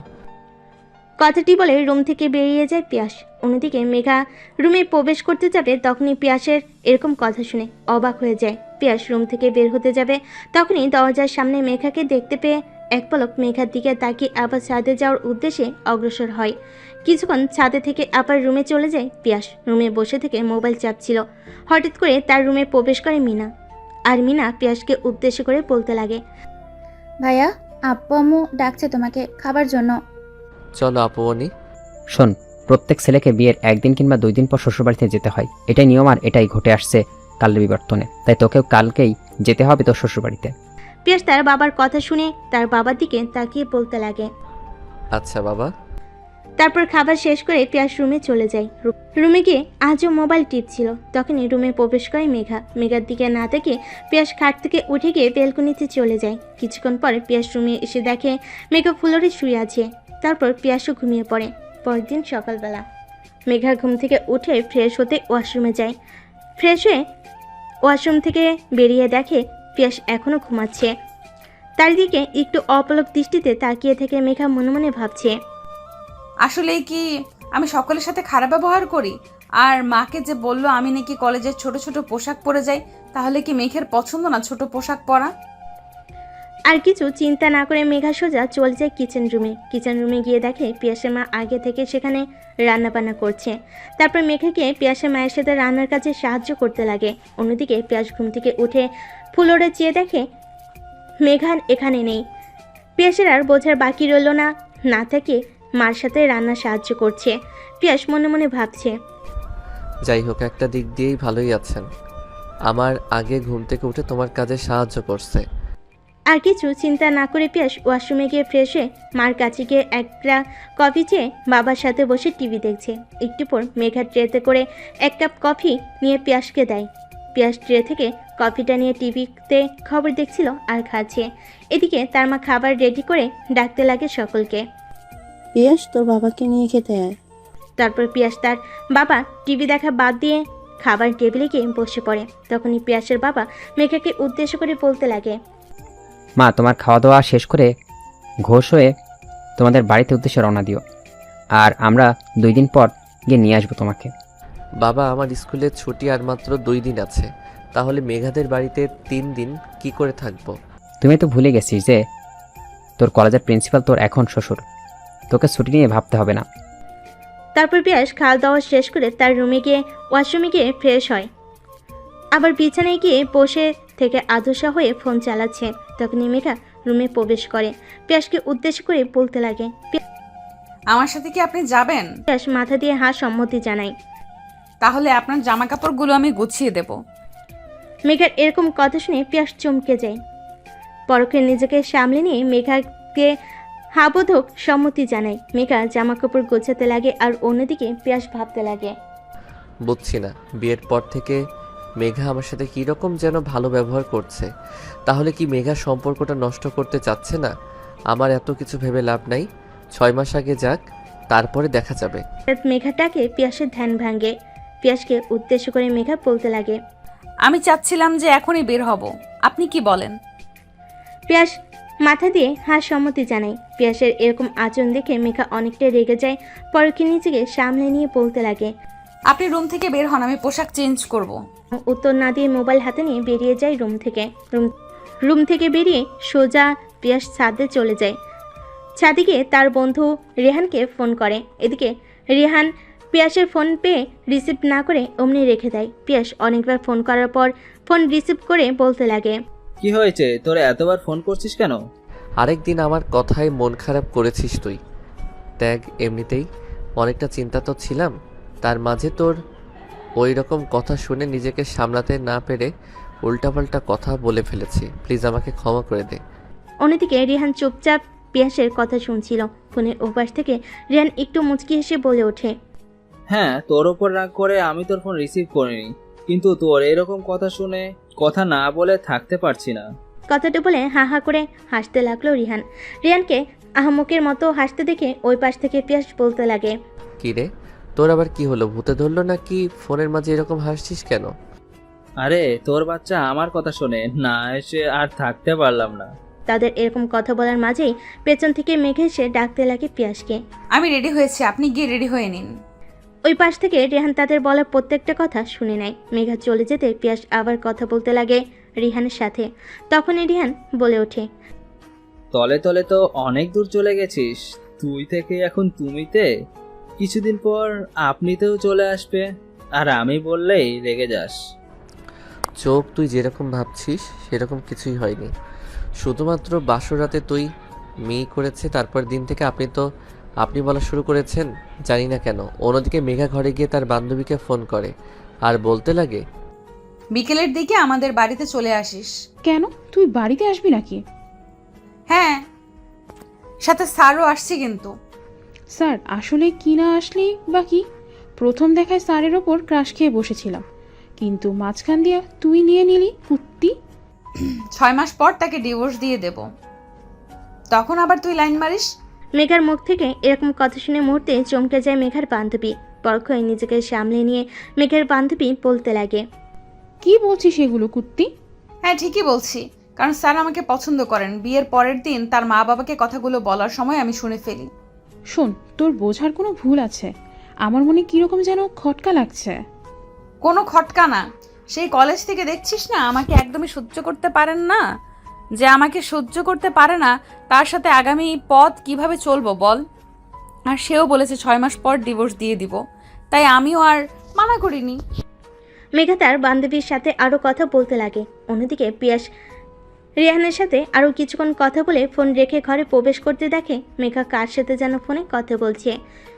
কথাটি বলে রুম থেকে বেরিয়ে যায় পিয়াস। অন্যদিকে মেঘা রুমে প্রবেশ করতে যাবে, তখনই পিয়াসের এরকম কথা শুনে অবাক হয়ে যায়। পিয়াস রুম থেকে বের হতে যাবে, তখনই দরজার সামনে মেঘাকে দেখতে পেয়ে এক পলক মেঘার দিকে তাকিয়ে আবার ছাদে যাওয়ার উদ্দেশ্যে অগ্রসর হয়। কিছুক্ষণ ছাদে থেকে আবার রুমে চলে যায় পিয়াস। রুমে বসে থেকে মোবাইল চাপছিল। হঠাৎ করে তার রুমে প্রবেশ করে মিনা। আর মিনা পিয়াসকে উদ্দেশ্য করে বলতে লাগে, ভাইয়া, আব্বু আম্মু ডাকছে তোমাকে খাবার জন্য। চলো আপুমনি। শোন, প্রত্যেক ছেলেকে বিয়ের একদিন কিংবা 2 দিন পর শ্বশুরবাড়িতে যেতে হয়। এটাই নিয়ম, আর এটাই ঘটে আসছে কালের বিবর্তনে। তাই তোকেও কালকেই যেতে হবে তোর শ্বশুরবাড়িতে। পিয়াস তার বাবার কথা শুনে তার বাবার দিকে তাকিয়ে বলতে লাগে, আচ্ছা বাবা। তারপর খাবার শেষ করে পিয়াস রুমে চলে যায়। রুমে গিয়ে আজও মোবাইল টিপছিল। তখনই রুমে প্রবেশ করে মেঘা। মেঘার দিকে না তাকিয়ে পিয়াস খাট থেকে উঠে গিয়ে বেলকনিতে চলে যায়। কিছুক্ষণ পরে পিয়াস রুমে এসে দেখে মেঘা ফ্লোরে শুয়ে আছে। তারপর পিয়াসও ঘুমিয়ে পড়ে। পরের দিন সকালবেলা মেঘা ঘুম থেকে উঠে ফ্রেশ হতে ওয়াশরুমে যায়। ফ্রেশ হয়ে ওয়াশরুম থেকে বেরিয়ে দেখে পিয়াস এখনও ঘুমাচ্ছে। তার দিকে একটু অপলক দৃষ্টিতে তাকিয়ে থেকে মেঘা মনে মনে ভাবছে, আসলেই কি আমি সকলের সাথে খারাপ ব্যবহার করি? আর মাকে যে বললো আমি নাকি কলেজের ছোট ছোট পোশাক পরে যাই, তাহলে কি মেঘের পছন্দ না ছোট পোশাক পরা? আর কিছু চিন্তা না করে মেঘা সোজা চলে যায় কিচেন রুমে। কিচেন রুমে গিয়ে দেখে পিয়াসের মা আগে থেকে সেখানে রান্নাবান্না করছে। তারপর মেঘাকে পিয়াসের মায়ের সাথে রান্নার কাজে সাহায্য করতে লাগে। অন্যদিকে পিয়াস ঘুম থেকে উঠে ফ্লোরে চেয়ে দেখে মেঘা এখানে নেই। পিয়াসের আর বোঝার বাকি রইল না, না থেকে মার সাথে রান্না সাহায্য করছে। পিয়াস মনে মনে ভাবছে, যাই হোক, একটা দিক দিয়েই ভালোই আছেন। আমার আগে ঘুম থেকে উঠে তোমার কাজে সাহায্য করছে। আর কিছু চিন্তা না করে পিয়াস ওয়াশরুমে গিয়ে ফ্রেশ হয়ে মার কাছে গিয়ে একটা কফি চেয়ে বাবার সাথে বসে টিভি দেখছে। একটু পর মেঘা ট্রেতে করে 1 কাপ কফি নিয়ে পিয়াসকে দেয়। পিয়াস ট্রে থেকে কফিটা নিয়ে টিভিতে খবর দেখছিল আর খাচ্ছে। এদিকে তার মা খাবার রেডি করে ডাকতে লাগে সকলকে। পিয়াস, তোর বাবাকে নিয়ে খেতে আয়। তারপর পিয়াস তার বাবা টিভি দেখা বাদ দিয়ে খাবার টেবিলে গিয়ে বসে পড়ে। তখনই পিয়াসের বাবা মেঘাকে উদ্দেশ্য করে বলতে লাগে, মা, তোমার খাওয়া দাওয়া শেষ করে ঘোষ হয়ে তোমাদের বাড়িতে উদ্দেশ্যে রওনা দিও, আর আমরা 2 দিন পর গিয়ে নিয়ে আসবো তোমাকে। বাবা, আমার স্কুলের ছুটি আর মাত্র 2 দিন আছে, তাহলে মেঘাদের বাড়িতে 3 দিন কি করে থাকবো? তুমি তো ভুলে গেছিস যে তোর কলেজের প্রিন্সিপাল তোর এখন শ্বশুর, তোকে ছুটি নিয়ে ভাবতে হবে না। তারপর পিয়াস খাওয়া দাওয়া শেষ করে তার রুমে গিয়ে ওয়াশরুমে গিয়ে ফ্রেশ হয়, আবার বিছানায় গিয়ে বসে থেকে আদশা হয়ে ফোন চালাচ্ছে। তখনই মেঘা রুমে প্রবেশ করে, পিয়াসকে উদ্দেশ্য করে বলতে লাগে। আমার সাথে কি আপনি যাবেন? পিয়াস মাথা দিয়ে হা সম্মতি জানায়। তাহলে আপনার জামা কাপড়গুলো আমি গুছিয়ে দেব। মেঘার এরকম কথা শুনে পিয়াস চমকে যায়। পরক্ষে নিজেকে সামলে নিয়ে মেঘাকে হাবোধক সম্মতি জানায়। মেঘা জামা কাপড় গোছাতে লাগে আর অন্যদিকে পিয়াস ভাবতে লাগে, বুঝছি না, বিয়ের পর থেকে মেঘা আমার সাথে কীরকম যেন ভালো ব্যবহার করছে। তাহলে কি মেঘা সম্পর্কটা নষ্ট করতে চাচ্ছে না? আমার এত কিছু ভেবে লাভ নাই, 6 মাস আগে যাক, তারপরে দেখা যাবে। মেঘাটাকে পিয়াসের ধ্যান ভাঙে। পিয়াসকে উদ্দেশ্য করে মেঘা বলতে লাগে, আমি চাচ্ছিলাম যে এখনই বের হব, আপনি কি বলেন? পিয়াস মাথা দিয়ে হা সম্মতি জানায়। পিয়াসের এরকম আচরণ দেখে মেঘা অনেকটা রেগে যায়। পরক্ষে নিজেকে সামলে নিয়ে বলতে লাগে, আপনি রুম থেকে বের হন, আমি পোশাক চেঞ্জ করব। উত্তর না দিয়ে মোবাইল হাতে নিয়ে বেরিয়ে যায় রুম থেকে। রুম থেকে বেরিয়ে সোজা পিয়াস ছাদে চলে যায়। ছাদে গিয়ে তার বন্ধু রেহানকে ফোন করে। এদিকে রেহান পিয়াসের ফোন পেয়ে রিসিভ না করে অমনি রেখে দেয়। পিয়াস অনেকবার ফোন করার পর ফোন রিসিভ করে বলতে লাগে, কি হয়েছে, তোরা এতবার ফোন করছিস কেন? আরেকদিন আমার কথায় মন খারাপ করেছিস তুই। ত্যাগ, এমনিতেই অনেকটা চিন্তা তো ছিলাম, তার মাঝে তোর ওই রকম কথা শুনে নিজেকে সামলাতে না পেরে উল্টাপাল্টা কথা বলে ফেলেছি, প্লিজ আমাকে ক্ষমা করে দে। অন্যদিকে রেহান চুপচাপ পিয়াসের কথা শুনছিল। ফোনের ওপাশ থেকে রেহান একটু মুচকি হেসে বলে ওঠে, হ্যাঁ, তোর ওপর রাগ করে আমি তোর ফোন রিসিভ করিনি, কিন্তু তোর এরকম কথা শুনে কথা না বলে থাকতে পারছি না। কথাটা বলে হা হা করে হাসতে লাগলো রিহান। রিহানকে আহমকের মতো হাসতে দেখে ওই পাশ থেকে পিয়াস বলতে লাগে, কি রে, তোর আবার কি হলো? ভূতে ধরলো নাকি? ফোনের মাঝে এরকম হাসছিস কেন? আরে তোর বাচ্চা আমার কথা শুনে না এসে আর থাকতে পারলাম না। তাদের এরকম কথা বলার মাঝেই পেছন থেকে মেঘে এসে ডাকতে লাগে পিয়াসকে। আমি রেডি হয়েছি, আপনি গিয়ে রেডি হয়ে নিন। ওই পাশ থেকে রেহান তাদের বলা প্রত্যেকটা কথা শুনে নেয়। মেঘা চলে যেতে পিয়াস আবার কথা বলতে লাগে রিহানের সাথে। তখনই রিহান বলে ওঠে, তলে তলে তো অনেক দূর চলে গেছিস, তুই থেকে এখন তুমিতে, কিছুদিন পর আপনিতেও চলে আসবে, আর আমি বললেই রেগে যাস। চোখ, তুই যেরকম ভাবছিস সেরকম কিছুই হয়নি, শুধুমাত্র বাসর রাতে তুই মেয়ে করেছে, তারপর দিন থেকে আপনি বলা শুরু করেছেন, জানি না কেন। অন্যদিকে মেঘা ঘরে গিয়ে তার বান্ধবীকে ফোন করে আর বলতে লাগে, বিকেলের দিকে আমাদের বাড়িতে চলে আসিস। কেন, তুই বাড়িতে আসবি নাকি? হ্যাঁ, সাথে স্যারও আসছে। কিন্তু স্যার আসলে কি না আসলেই বা কি, প্রথম দেখায় স্যারের ওপর ক্রাশ খেয়ে বসেছিলাম, কিন্তু মাঝখান দিয়ে তুই নিয়ে নিলি কুত্তি। 6 মাস পর তাকে ডিভোর্স দিয়ে দেব, তখন আবার তুই লাইন মারিস। মেঘার মুখ থেকে এরকম কথা শুনে মুহূর্তে চমকে যায় মেঘার বান্ধবী। পরক্ষণে নিজেকে সামলে নিয়ে মেঘার বান্ধবী বলতে লাগে, কি বলছিস এগুলো কুত্তি? হ্যাঁ, ঠিকই বলছি, কারণ স্যার আমাকে পছন্দ করেন। বিয়ের পরের দিন তার মা বাবাকে কথাগুলো বলার সময় আমি শুনে ফেলি। শোন, তোর বোঝার কোনো ভুল আছে, আমার মনে কীরকম যেন খটকা লাগছে। কোনো খটকা না, সেই কলেজ থেকে দেখছিস না আমাকে একদমই সহ্য করতে পারেন না। যে আমাকে সহ্য করতে পারে না তার সাথে আগামী পথ কিভাবে চলবো বল? আর সেও বলেছে 6 মাস পর ডিভোর্স দিয়ে দিব, তাই আমিও আর মানা করিনি। মেঘা তার বান্ধবীর সাথে আরও কথা বলতে লাগে। অন্যদিকে পিয়াস রিহানের সাথে আরও কিছুক্ষণ কথা বলে ফোন রেখে ঘরে প্রবেশ করতে দেখে মেঘা কার সাথে যেন ফোনে কথা বলছে।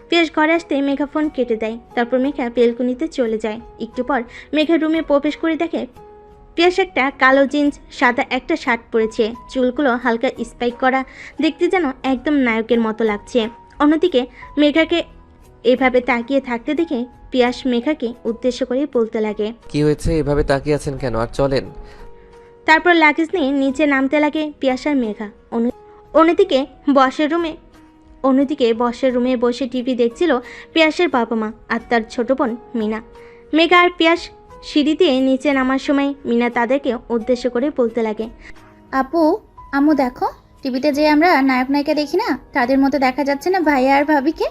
পিয়াস ঘরে আসতে মেঘা ফোন কেটে দেয়। তারপর মেঘা বেলকুনিতে চলে যায়। একটু পর মেঘা রুমে প্রবেশ করে দেখে পিয়াস একটা কালো জিন্স, সাদা একটা শার্ট পরেছে, চুলগুলো হালকা স্পাইক করা, দেখতে যেন একদম নায়কের মতো লাগছে। অন্যদিকে মেঘাকে এভাবে তাকিয়ে থাকতে দেখে পিয়াস মেঘাকে উদ্দেশ্য করে বলতে লাগে। কি হয়েছে, এভাবে তাকিয়ে আছেন কেন? আর চলেন। তারপর লাগেজ নিয়ে নিচে নামতে লাগে পিয়াস আর মেঘা। অন্যদিকে বসের রুমে বসে টিভি দেখছিল পিয়াসের বাবা মা আর তার ছোট বোন মিনা। মেঘা আর পিয়াস সিঁড়ি দিয়ে নিচে নামার সময় মিনা তাদেরকে উদ্দেশ্য করে বলতে লাগে, আপু আম্মু দেখো, টিভিতে যে আমরা নায়ক নায়িকা দেখি না, তাদের মতো দেখা যাচ্ছে না ভাইয়া আর ভাবিকে?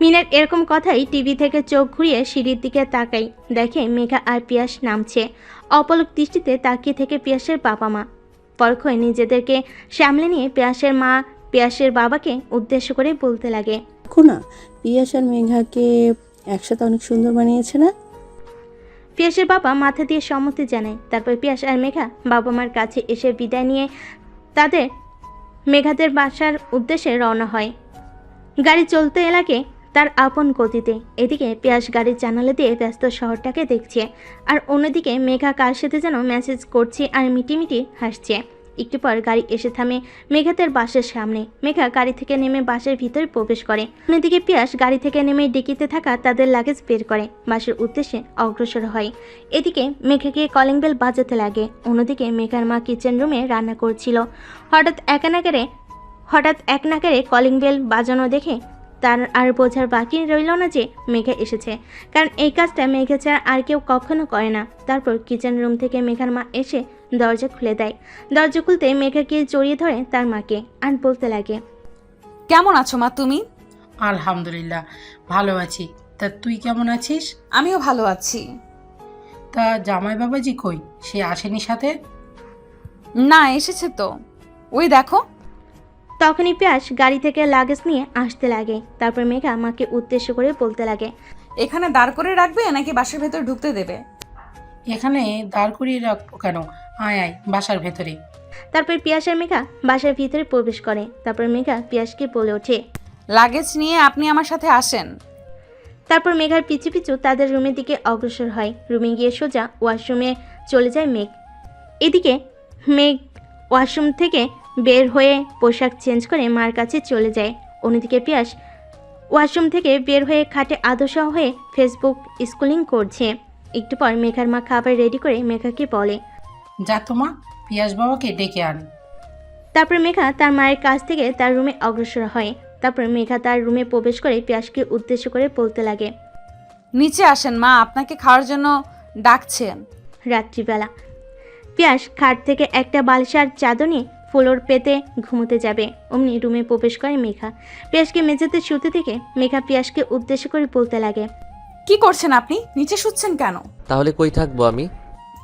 মিনার এরকম কথাই টিভি থেকে চোখ ঘুরিয়ে সিঁড়ির দিকে তাকাই, দেখে মেঘা আর পিয়াস নামছে। অপলক দৃষ্টিতে তাকিয়ে থেকে পিয়াসের বাবা মা পরক্ষণে নিজেদেরকে সামলে নিয়ে পিয়াসের মা পিয়াসের বাবাকে উদ্দেশ্য করে বলতে লাগে, দেখো না, পিয়াস আর মেঘাকে একসাথে অনেক সুন্দর বানিয়েছে না? পিয়াসের বাবা মাথা দিয়ে সম্মতি জানায়। তারপর পিয়াস আর মেঘা বাবা মার কাছে এসে বিদায় নিয়ে তাদের মেঘাদের বাসার উদ্দেশ্যে রওনা হয়। গাড়ি চলতে লাগে তার আপন গতিতে। এদিকে পিয়াস গাড়ির জানালা দিয়ে ব্যস্ত শহরটাকে দেখছে, আর অন্যদিকে মেঘা কার সাথে যেন মেসেজ করছে আর মিটিমিটি হাসছে। একটু পর গাড়ি এসে থামে মেঘাদের বাসের সামনে। মেঘা গাড়ি থেকে নেমে বাসের ভিতরে প্রবেশ করে। অন্যদিকে পিয়াস গাড়ি থেকে নেমে ডিকিতে থাকা তাদের লাগেজ বের করে বাসের উদ্দেশ্যে অগ্রসর হয়। এদিকে মেঘাকে কলিং বেল বাজাতে লাগে। অন্যদিকে মেঘার মা কিচেন রুমে রান্না করছিল। হঠাৎ এক নাগারে কলিং বেল বাজানো দেখে তার আর বোঝার বাকি রইল না যে মেঘা এসেছে, কারণ এই কাজটা মেঘা ছাড়া আর কেউ কখনো করে না। তারপর কিচেন রুম থেকে মেঘার মা এসে দরজা খুলে দেয়। দরজা খুলতে মেঘাকে জড়িয়ে ধরে তার মাকে আর বলতে লাগে, কেমন আছো মা তুমি? আলহামদুলিল্লাহ ভালো আছি। তা তুই কেমন আছিস? আমিও ভালো আছি। তা জামাই বাবাজি কই, সে আসেনি সাথে? না, এসেছে তো, ওই দেখো। তখনই পিয়াস গাড়ি থেকে লাগেজ নিয়ে আসতে লাগে। তারপর মেঘা মাকে উদ্দেশ্য করে বলতে লাগে, এখানে দাঁড় করে রাখবে নাকি বাসার ভেতর ঢুকতে দেবে? এখানে দাঁড় করিয়ে রাখবো কেন, আয় আয় বাসার ভেতরে। তারপর পিয়াস আর মেঘা বাসার ভিতরে প্রবেশ করে। তারপর মেঘা পিয়াসকে বলে ওঠে, লাগেজ নিয়ে আপনি আমার সাথে আসেন। তারপর মেঘার পিছু পিছু তাদের রুমের দিকে অগ্রসর হয়। রুমে গিয়ে সোজা ওয়াশরুমে চলে যায় মেঘ। এদিকে মেঘ ওয়াশরুম থেকে বের হয়ে পোশাক চেঞ্জ করে মার কাছে চলে যায়। অন্যদিকে পিয়াস ওয়াশরুম থেকে বের হয়ে খাটে আদর্শ হয়ে ফেসবুক স্ক্রলিং করছে। একটু পর মেঘার মা খাবার রেডি করে মেঘাকে বলে, যা তোমা পিয়াস বাবাকে ডেকে আন। তারপর মেঘা তার মায়ের কাছ থেকে তার রুমে অগ্রসর হয়। তারপর মেঘা তার রুমে প্রবেশ করে পিয়াসকে উদ্দেশ্য করে বলতে লাগে, নিচে আসেন, মা আপনাকে খাওয়ার জন্য ডাকছেন। রাত্রিবেলা পিয়াস খাট থেকে একটা বালিশার চাদর নিয়ে ফ্লোর পেতে ঘুমোতে যাবে। অমনি রুমে প্রবেশ করে মেঘা। পিয়াসকে মেঝেতে শুতে দেখে মেঘা পিয়াসকে উদ্দেশ্য করে বলতে লাগে, কি করছেন আপনি? নিচে শুচ্ছেন কেন? তাহলে কই থাকবো আমি?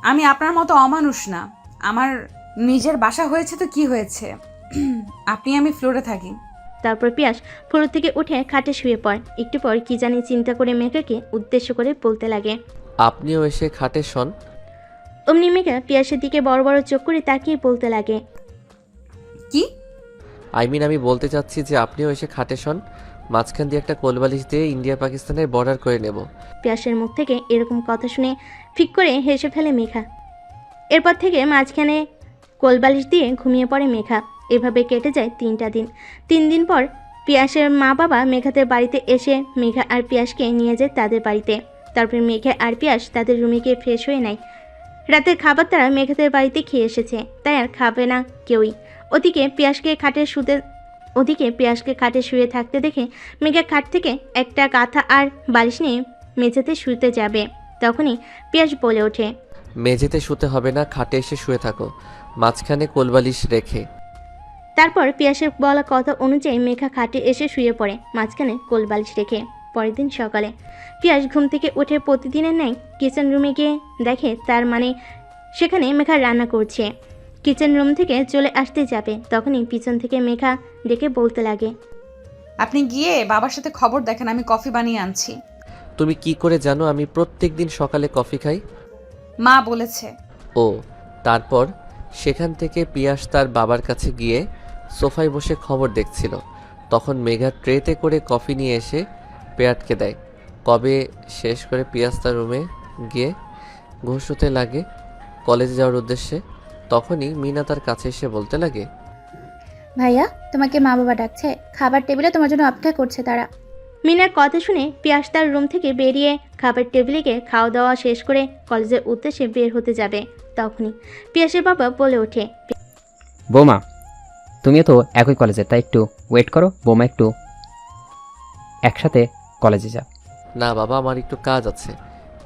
আমি আপনার মতো অমানুষ না। আমার নিজের বাসা হয়েছে তো কি হয়েছে, আমি ফ্লোরে থাকি। তারপর পিয়াস ফ্লোর থেকে উঠে খাটে শুয়ে পড়ে। একটু পর কি জানি চিন্তা করে মেঘাকে উদ্দেশ্য করে বলতে লাগে, আপনিও এসে খাটে শোন। অমনি মেঘা পিয়াসের দিকে বড় বড় চোখ করে তাকিয়ে বলতে লাগে, কি? আমি বলতে চাচ্ছি যে আপনিও এসে খাটে শোন, মাঝখান দিয়ে একটা কোলবালিশ দিয়ে ইন্ডিয়া পাকিস্তানের বর্ডার করে নেব। পিয়াসের মুখ থেকে এরকম কথা শুনে ফিক করে হেসে ফেলে মেঘা। এরপর থেকে মাঝখানে কোলবালিশ দিয়ে ঘুমিয়ে পড়ে মেঘা। এভাবে কেটে যায় 3টা দিন। 3 দিন পর পিয়াসের মা বাবা মেঘাদের বাড়িতে এসে মেঘা আর পিয়াসকে নিয়ে যায় তাদের বাড়িতে। তারপর মেঘা আর পিয়াস তাদের রুমে গিয়ে ফ্রেশ হয়ে নেয়। রাতের খাবার তারা মেঘাদের বাড়িতে খেয়ে এসেছে, তাই আর খাবে না কেউই। ওদিকে পিয়াসকে খাটে শুয়ে থাকতে দেখে মেঘা খাট থেকে একটা কাঁথা আর বালিশ নিয়ে মেঝেতে শুতে যাবে। তখনই পিয়াস বলে ওঠে, মেঝেতে শুতে হবে না, খাটে এসে শুয়ে থাকো, মাঝখানে কোলবালিশ রেখে। তারপর পিয়াসের বলা কথা অনুযায়ী মেঘা খাটে এসে শুয়ে পড়ে মাঝখানে কোলবালিশ রেখে। পরের দিন সকালে পিয়াস ঘুম থেকে উঠে প্রতিদিনের ন্যায় কিচেন রুমে গিয়ে দেখে তার সেখানে মেঘা রান্না করছে। কিচেন রুম থেকে চলে আসতে যাবে, তখনই পিছন থেকে মেঘা ডেকে বলতে লাগে, আপনি গিয়ে বাবার সাথে খবর দেখেন, আমি কফি বানিয়ে আনছি। তুমি কি করে জানো আমি প্রত্যেকদিন সকালে কফি খাই? মা বলেছে। ও, তারপর সেখান থেকে পিয়াস তার বাবার কাছে গিয়ে সোফায় বসে খবর দেখছিল। তখন মেঘা ট্রেতে করে কফি নিয়ে এসে পেয়াটকে দেয়। কবে শেষ করে পিয়াস তার রুমে গিয়ে ঘুষ হতে লাগে কলেজে যাওয়ার উদ্দেশ্যে। তখনই মিনা তার কাছে এসে বলতে লাগে, ভাইয়া তোমাকে মা বাবা ডাকছে, খাবার টেবিলে তোমার জন্য অপেক্ষা করছে তারা। মিনার কথা শুনে পিয়াস তার রুম থেকে বেরিয়ে খাবার টেবিলে গিয়ে খাওয়া দাওয়া শেষ করে কলেজের উদ্দেশ্যে বের হতে যাবে। তখনই পিয়াসের বাবা বলে ওঠে, বৌমা, তুমিও তো একই কলেজে, তাই একটু ওয়েট করো। বৌমা একটু একসাথে কলেজে যা। না বাবা, আমার একটু কাজ আছে।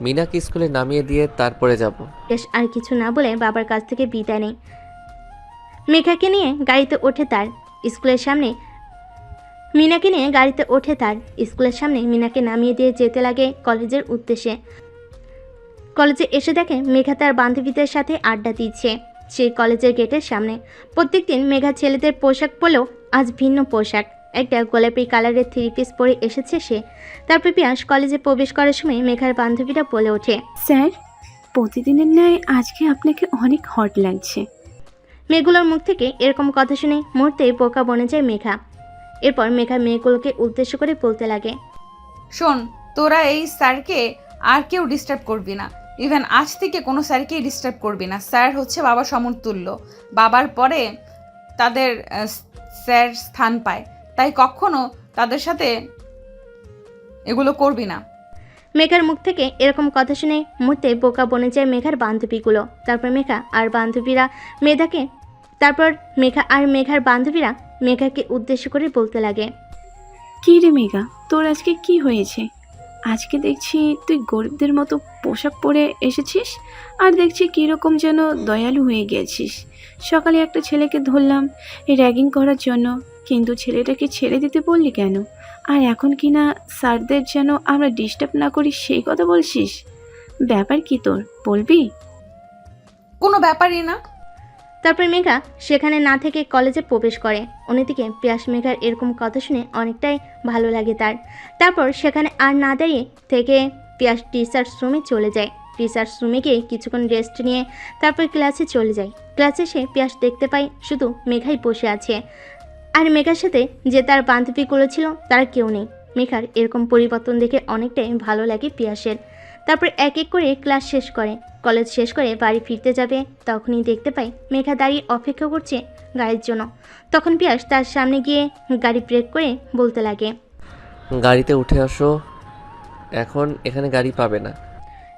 মিনাকে স্কুলে নামিয়ে দিয়ে তারপরে যাব। পিয়াস আর কিছু না বলে বাবার কাছ থেকে বিদায় নেয়। মেঘাকে নিয়ে গাড়িতে ওঠে তার স্কুলের সামনে মিনাকে নামিয়ে দিয়ে যেতে লাগে কলেজের উদ্দেশ্যে। কলেজে এসে দেখে মেঘা তার বান্ধবীদের সাথে আড্ডা দিচ্ছে সেই কলেজের গেটের সামনে। প্রত্যেকদিন মেঘা ছেলেদের পোশাক পরলেও আজ ভিন্ন পোশাক, একটা গোলাপি কালারের 3 পিস পরে এসেছে সে। তারপর পিয়াস কলেজে প্রবেশ করার সময় মেঘার বান্ধবীরা বলে ওঠে, স্যার, প্রতিদিনের ন্যায় আজকে আপনাকে অনেক হট লাগছে। মেয়েগুলোর মুখ থেকে এরকম কথা শুনে মুহূর্তেই বোকা বনে যায় মেঘা। এরপর মেঘা মেয়েগুলোকে উদ্দেশ্য করে বলতে লাগে, শোন, তোরা এই স্যারকে আর কেউ ডিস্টার্ব করবি না। ইভেন আজ থেকে কোনো স্যারকেই ডিস্টার্ব করবি না। স্যার হচ্ছে বাবার সমতুল্য, বাবার পরে তাদের স্যার স্থান পায়, তাই কখনো তাদের সাথে এগুলো করবি না। মেঘার মুখ থেকে এরকম কথা শুনে মুহূর্তে বোকা বনে যায় মেঘার বান্ধবীগুলো। তারপর মেঘা আর মেঘার বান্ধবীরা মেঘাকে উদ্দেশ্য করে বলতে লাগে, কী রে মেঘা, তোর আজকে কি হয়েছে? আজকে দেখছি তুই গরিবদের মতো পোশাক পরে এসেছিস, আর দেখছি কীরকম যেন দয়ালু হয়ে গেছিস। সকালে একটা ছেলেকে ধরলাম র্যাগিং করার জন্য, কিন্তু ছেলেটাকে ছেড়ে দিতে বললি কেন? আর এখন কি না স্যারদের যেন আমরা ডিস্টার্ব না করি সেই কথা বলছিস? ব্যাপার কি তোর, বলবি? কোনো ব্যাপারই না। তারপর মেঘা সেখানে না থেকে কলেজে প্রবেশ করে। অন্যদিকে পিয়াস মেঘার এরকম কথা শুনে অনেকটাই ভালো লাগে তার। তারপর সেখানে আর না দাঁড়িয়ে থেকে পিয়াস টিচার্স রুমে চলে যায়। টিচার্স রুমে গিয়ে কিছুক্ষণ রেস্ট নিয়ে তারপর ক্লাসে চলে যায়। ক্লাসে এসে পিয়াস দেখতে পায় শুধু মেঘাই বসে আছে, আর মেঘার সাথে যে তার বান্ধবীগুলো ছিল তারা কেউ নেই। মেঘার এরকম পরিবর্তন দেখে অনেকটাই ভালো লাগে পিয়াসের। তারপর এক এক করে ক্লাস শেষ করে কলেজ শেষ করে বাড়ি ফিরতে যাবে, তখনই দেখতে পাই মেঘা দাঁড়িয়ে অপেক্ষা করছে গাড়ির জন্য। তখন পিয়াস তার সামনে গিয়ে গাড়ি ব্রেক করে বলতে লাগে, গাড়িতে উঠে আসো, এখন এখানে গাড়ি পাবে না।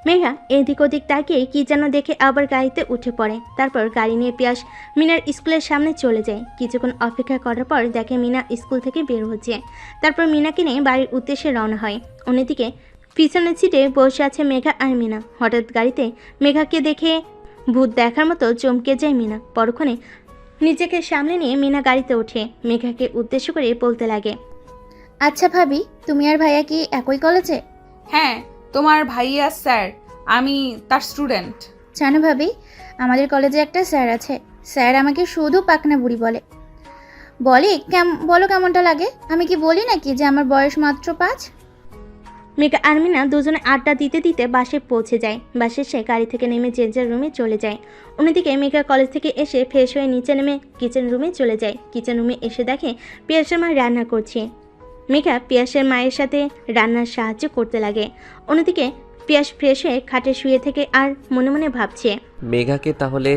মেঘা এদিক ওদিক তাকিয়ে কি যেন দেখে আবার গাড়িতে উঠে পড়ে। তারপর গাড়ি নিয়ে পিয়াস মিনার স্কুলের সামনে চলে যায়। কিছুক্ষণ অপেক্ষা করার পর দেখে মিনা স্কুল থেকে বের হচ্ছে। তারপর মিনাকে নিয়ে বাড়ির উদ্দেশ্যে রওনা হয়। অন্যদিকে পিছনের সিটে বসে আছে মেঘা আর মিনা। হঠাৎ গাড়িতে মেঘাকে দেখে ভূত দেখার মতো চমকে যায় মিনা। পরক্ষণে নিজেকে সামলে নিয়ে মিনা গাড়িতে ওঠে মেঘাকে উদ্দেশ্য করে বলতে লাগে, আচ্ছা ভাবি, তুমি আর ভাইয়া কি একই কলেজে? হ্যাঁ, তোমার ভাইয়া স্যার, আমি তার স্টুডেন্ট। জানো ভাবি, আমাদের কলেজে একটা স্যার আছে। স্যার আমাকে শুধু পাকনা বুড়ি বলে। বলো কেমনটা লাগে? আমি কি বলি নাকি যে আমার বয়স মাত্র 5? মেঘা আর মিনা দুজনে আড্ডা দিতে দিতে বাসে পৌঁছে যায়। বাসে সে গাড়ি থেকে নেমে যে যার রুমে চলে যায়। অন্যদিকে মেঘা কলেজ থেকে এসে ফ্রেশ হয়ে নিচে নেমে কিচেন রুমে চলে যায়। কিচেন রুমে এসে দেখে পিয়াসের মা রান্না করছে। মেঘা পিয়াসের মায়ের সাথে রান্নার সাহায্য করতে লাগে। অন্যদিকে পিয়াস ফ্রেশ হয়ে খাটে শুয়ে থেকে আর মনে মনে ভাবছে, মেঘাকে তাহলে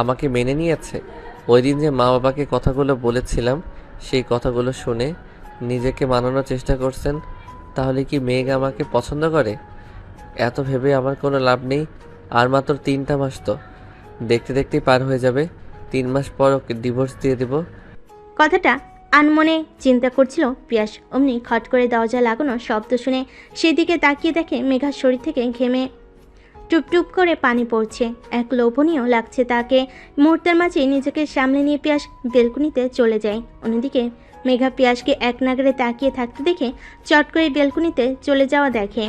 আমাকে মেনে নিয়েছে। ওই দিন যে মা বাবাকে কথাগুলো বলেছিলাম, সেই কথাগুলো শুনে নিজেকে মানানোর চেষ্টা করছেন। তাহলে কি মেঘা আমাকে পছন্দ করে? এত ভেবে আমার কোনো লাভ নেই। আর মাত্র 3টা মাস, তো দেখতে দেখতেই পার হয়ে যাবে। 3 মাস পর ওকে ডিভোর্স দিয়ে দেব। কথাটা আনমনে চিন্তা করছিল পিয়াস। অমনি খট করে দরজা লাগানো শব্দ শুনে সেদিকে তাকিয়ে দেখে মেঘার শরীর থেকে ঘেমে টুপটুপ করে পানি পড়ছে। এক লোভনীয় লাগছে তাকে। মুহূর্তের মাঝে নিজেকে সামলে নিয়ে পিয়াস বেলকুনিতে চলে যায়। অন্যদিকে মেঘা পিয়াসকে এক নাগারে তাকিয়ে থাকতে দেখে চট করে বেলকুনিতে চলে যাওয়া দেখে।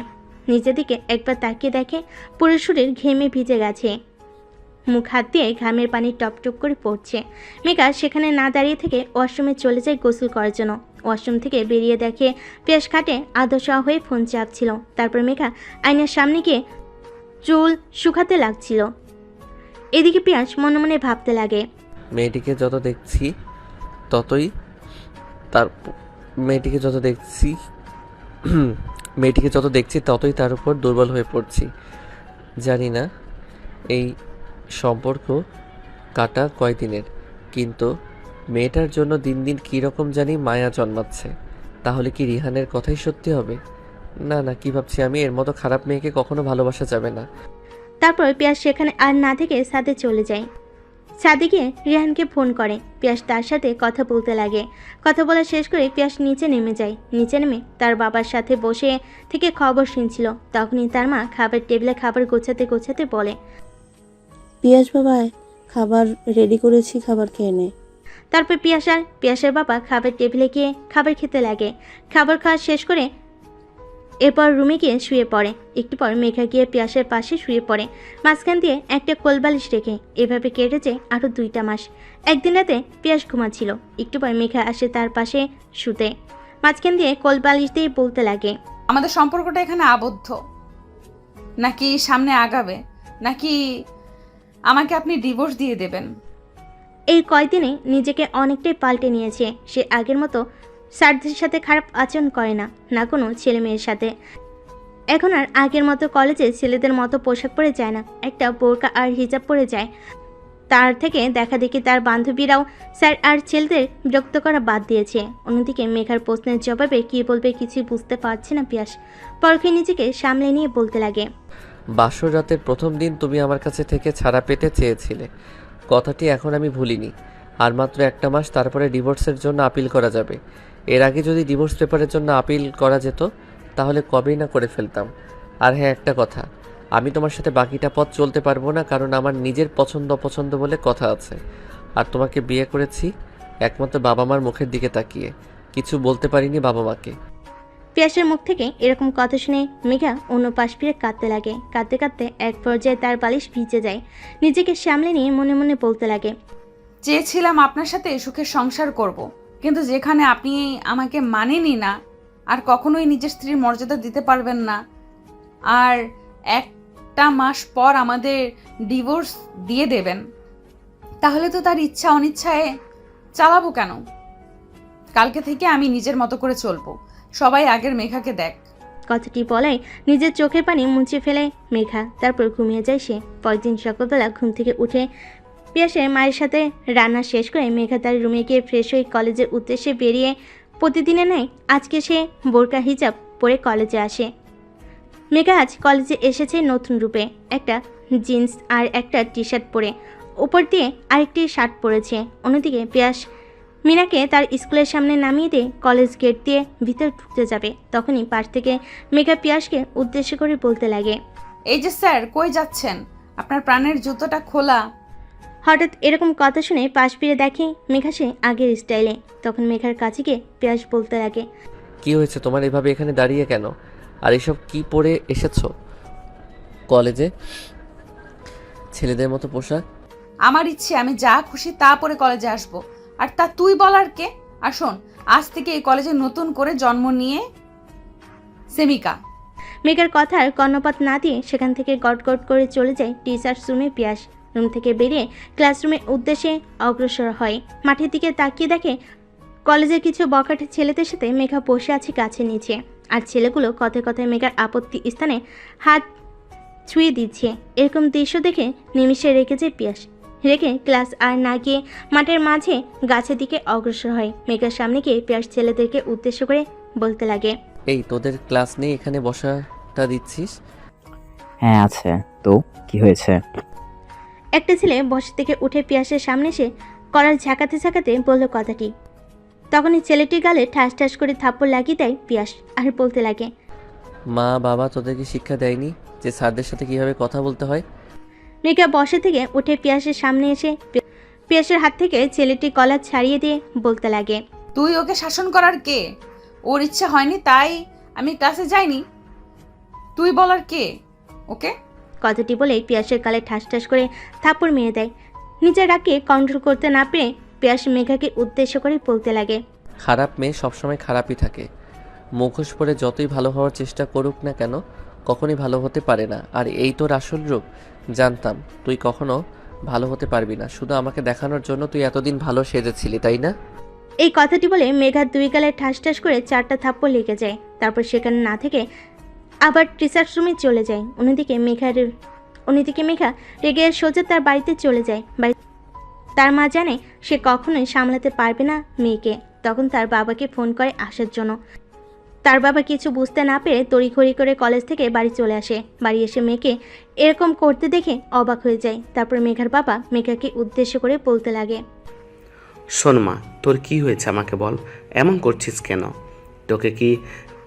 নিজের দিকে একবার তাকিয়ে দেখে পুরো শরীর ঘেমে ভিজে গেছে। মুখ হাত দিয়ে ঘামের পানি টপটপ করে পড়ছে। মেঘা সেখানে না দাঁড়িয়ে থেকে ওয়াশরুমে চলে যায় গোসল করার জন্য। ওয়াশরুম থেকে বেরিয়ে দেখে পিয়াস খাটে আদশা হয়ে ফোন চাপছিল। তারপর মেঘা আয়নার সামনে গিয়ে চুল শুকাতে লাগছিল। এদিকে পিয়াস মনে মনে ভাবতে লাগে, মেয়েটিকে যত দেখছি ততই তার উপর দুর্বল হয়ে পড়ছি। জানি না এই সম্পর্ক কাটা কয়দিনের, কিন্তু মেয়েটার জন্য দিন দিন কীরকম জানি মায়া জন্মাচ্ছে। তাহলে কি রিহানের কথাই সত্যি হবে? না না, কি ভাবছি আমি? এর মতো খারাপ মেয়েকে কখনো ভালোবাসা যাবে না। তারপর পিয়াস সেখানে আর না থেকে ছাদে চলে যায়। ছাদে গিয়ে রিহানকে ফোন করে। পিয়াস তার সাথে কথা বলতে লাগে। কথা বলা শেষ করে পিয়াস নিচে নেমে যায়। নিচে নেমে তার বাবার সাথে বসে থেকে খবর শুনছিল। তখনই তার মা খাবার টেবিলে খাবার গোছাতে গোছাতে বলে, পিয়াস বাবা, খাবার রেডি করেছি, খাবার খেয়ে নে। তারপর পিয়াসের বাবা খাবার টেবিলে গিয়ে খাবার খেতে লাগে। খাবার খাওয়া শেষ করে এরপর রুমে গিয়ে শুয়ে পড়ে। একটু পর মেঘা গিয়ে পিয়াসের পাশে শুয়ে পড়ে, মাঝখান দিয়ে একটা কোলবালিশ রেখে। এভাবে কেটেছে আরও 2টা মাস। একদিন রাতে পিয়াস ঘুমাচ্ছিল। একটু পর মেঘা আসে তার পাশে শুতে, মাঝখান দিয়ে কোলবালিশ দিয়ে বলতে লাগে, আমাদের সম্পর্কটা এখানে আবদ্ধ, নাকি সামনে আগাবে, নাকি আমাকে আপনি ডিভোর্স দিয়ে দেবেন? এই কয়দিনে নিজেকে অনেকটাই পাল্টে নিয়েছে। সে আগের মতো স্যারদের সাথে খারাপ আচরণ করে না, না কোনো ছেলে মেয়ের সাথে। এখন আর আগের মতো কলেজে ছেলেদের মতো পোশাক পরে যায় না, একটা বোরকা আর হিজাব পরে যায়। তার থেকে দেখা দেখি তার বান্ধবীরাও স্যার আর ছেলেদের বিরক্ত করা বাদ দিয়েছে। অন্যদিকে মেঘার প্রশ্নের জবাবে কী বলবে কিছুই বুঝতে পারছে না পিয়াস। পরখে নিজেকে সামলে নিয়ে বলতে লাগে, বাসর রাতের প্রথম দিন তুমি আমার কাছে থেকে ছাড়া পেতে চেয়েছিলে, কথাটি এখন আমি ভুলিনি। আর মাত্র 1টা মাস, তারপরে ডিভোর্সের জন্য আপিল করা যাবে। এর আগে যদি ডিভোর্স পেপারের জন্য আপিল করা যেত তাহলে কবেই না করে ফেলতাম। আর হ্যাঁ, একটা কথা, আমি তোমার সাথে বাকিটা পথ চলতে পারবো না, কারণ আমার নিজের পছন্দ অপছন্দ বলে কথা আছে। আর তোমাকে বিয়ে করেছি একমাত্র বাবা মার মুখের দিকে তাকিয়ে, কিছু বলতে পারিনি বাবা মাকে। পিয়াসের মুখ থেকে এরকম কথা শুনে মেঘা অন্য পাশ ফিরে কাঁদতে লাগে। কাঁদতে কাঁদতে এক পর্যায়ে তার বালিশ ভিজে যায়। নিজেকে সামলে নিয়ে মনে মনে বলতে লাগে, চেয়েছিলাম আপনার সাথে সুখের সংসার করব, কিন্তু যেখানে আপনি আমাকে মানেনই না, আর কখনোই নিজের স্ত্রীর মর্যাদা দিতে পারবেন না, আর 1টা মাস পর আমাদের ডিভোর্স দিয়ে দেবেন, তাহলে তো তার ইচ্ছা অনিচ্ছায় চালাবো কেন? কালকে থেকে আমি নিজের মতো করে চলবো, সবাই আগের মেঘাকে দেখ। কথাটি বলাই নিজের চোখের পানি মুছে ফেলে মেঘা। তারপর ঘুমিয়ে যায় সে। পরদিন সকালবেলা ঘুম থেকে উঠে পিয়াসের মায়ের সাথে রান্না শেষ করে মেঘা তার রুমে গিয়ে ফ্রেশ হয়ে কলেজের উদ্দেশ্যে বেরিয়ে প্রতিদিনে নেয় আজকে সে বোরকা হিজাব পরে কলেজে আসে। মেঘা আজ কলেজে এসেছে নতুন রূপে, একটা জিন্স আর একটা টি শার্ট পরে, উপর দিয়ে আরেকটি শার্ট পরেছে। অন্যদিকে পিয়াস মিনাকে তার স্কুলের সামনে নামিয়ে দিয়ে কলেজ গেট দিয়ে ভিতরে ঢুকতে যাবে। তখনই পাশ থেকে মেঘা পিয়াসকে উদ্দেশ্য করে বলতে লাগে, এই যে স্যার, কই যাচ্ছেন? আপনার প্রাণের জুতোটা খোলা। হঠাৎ এরকম কথা শুনে পাশ ফিরে দেখে মেঘা সে আগের স্টাইলে। তখন মেঘার কাছে গিয়ে পিয়াস বলতে লাগে, কি হয়েছে তোমার, এভাবে এখানে দাঁড়িয়ে কেন? আর এসব কি পরে এসেছো কলেজে? ছেলেদের মতো পোশাক? আমার ইচ্ছে আমি যা খুশি তা পরে কলেজে আসবো, আর তা তুই বলার কে? আর শোন, আজ থেকে এই কলেজে নতুন করে জন্ম নিয়ে সেমিকা। মেঘার কথার কর্ণপাত না দিয়ে সেখান থেকে গটগট করে চলে যায় টিচার্স রুমে পিয়াস। রুম থেকে বেরিয়ে ক্লাসরুমের উদ্দেশ্যে অগ্রসর হয়। মাঠের দিকে তাকিয়ে দেখে কলেজের কিছু বখাটে ছেলেদের সাথে মেঘা বসে আছে গাছের নিচে। আর ছেলেগুলো কথায় কথায় মেঘার আপত্তি স্থানে হাত ছুঁয়ে দিচ্ছে। এরকম দৃশ্য দেখে নিমিষে রেখে যায় পিয়াস। রেখে ক্লাস আর না গিয়ে মাঠের মাঝে গাছের দিকে অগ্রসর হয়। মেঘার সামনে গিয়ে পিয়াস ছেলেদেরকে উদ্দেশ্য করে বলতে লাগে, এই তোদের ক্লাস নেই, এখানে বসাটা দিচ্ছিস? হ্যাঁ আছে তো, কি হয়েছে? একটা ছেলে বসা থেকে উঠে পিয়াসের সামনে এসে কলার ঝাঁকাতে ঝাঁকাতে বলল কথাটি। তখনই ছেলেটির গালে ঠাস ঠাস করে থাপ্পড় লাগিয়ে দেয় পিয়াস আর বলতে লাগে, মা বাবা তোদেরকে শিক্ষা দেয়নি যে স্যারদের সাথে কিভাবে কথা বলতে হয়? মেঘা বসে থেকে উঠে পিয়াসের সামনে এসে পিয়াসের হাত থেকে ছেলেটির কলার ছাড়িয়ে দিয়ে বলতে লাগে, তুই ওকে শাসন করার কে? ওর ইচ্ছা হয়নি তাই আমি ক্লাসে যাইনি, তুই বলার কে ওকে? কথাটি বলে পিয়াসের গালে ঠাস ঠাস করে থাপ্পড় মেরে দেয়। নিজের রাগকে কন্ট্রোল করতে না পেরে পিয়াস মেঘাকে উদ্দেশ্য করে বলতে লাগে, খারাপ মেয়ে সবসময় খারাপই থাকে, মুখোশ পরে যতই ভালো হওয়ার চেষ্টা করুক না কেন কখনই ভালো হতে পারে না। আর এই তোর আসল রূপ? জানতাম তুই কখনো ভালো হতে পারবি না, শুধু আমাকে দেখানোর জন্য তুই এতদিন ভালো সেজেছিলি, তাই না? এই কথাটি বলে মেঘার 2 গালে ঠাস ঠাস করে 4টা থাপ্পড় লেগে যায়। তারপর সেখানে না থেকে আবার টিচার্স রুমে চলে যায়। অন্যদিকে মেঘা রেগে সোজা তার বাড়িতে চলে যায়। তার মা জানে সে কখনোই সামলাতে পারবে না মেয়েকে। তখন তার বাবাকে ফোন করে আসার জন্য। তার বাবা কিছু বুঝতে না পেরে তড়িঘড়ি করে কলেজ থেকে বাড়ি চলে আসে। বাড়ি এসে মেয়েকে এরকম করতে দেখে অবাক হয়ে যায়। তারপর মেঘার বাবা মেঘাকে উদ্দেশ্য করে বলতে লাগে, শোন মা, তোর কি হয়েছে আমাকে বল, এমন করছিস কেন? তোকে কি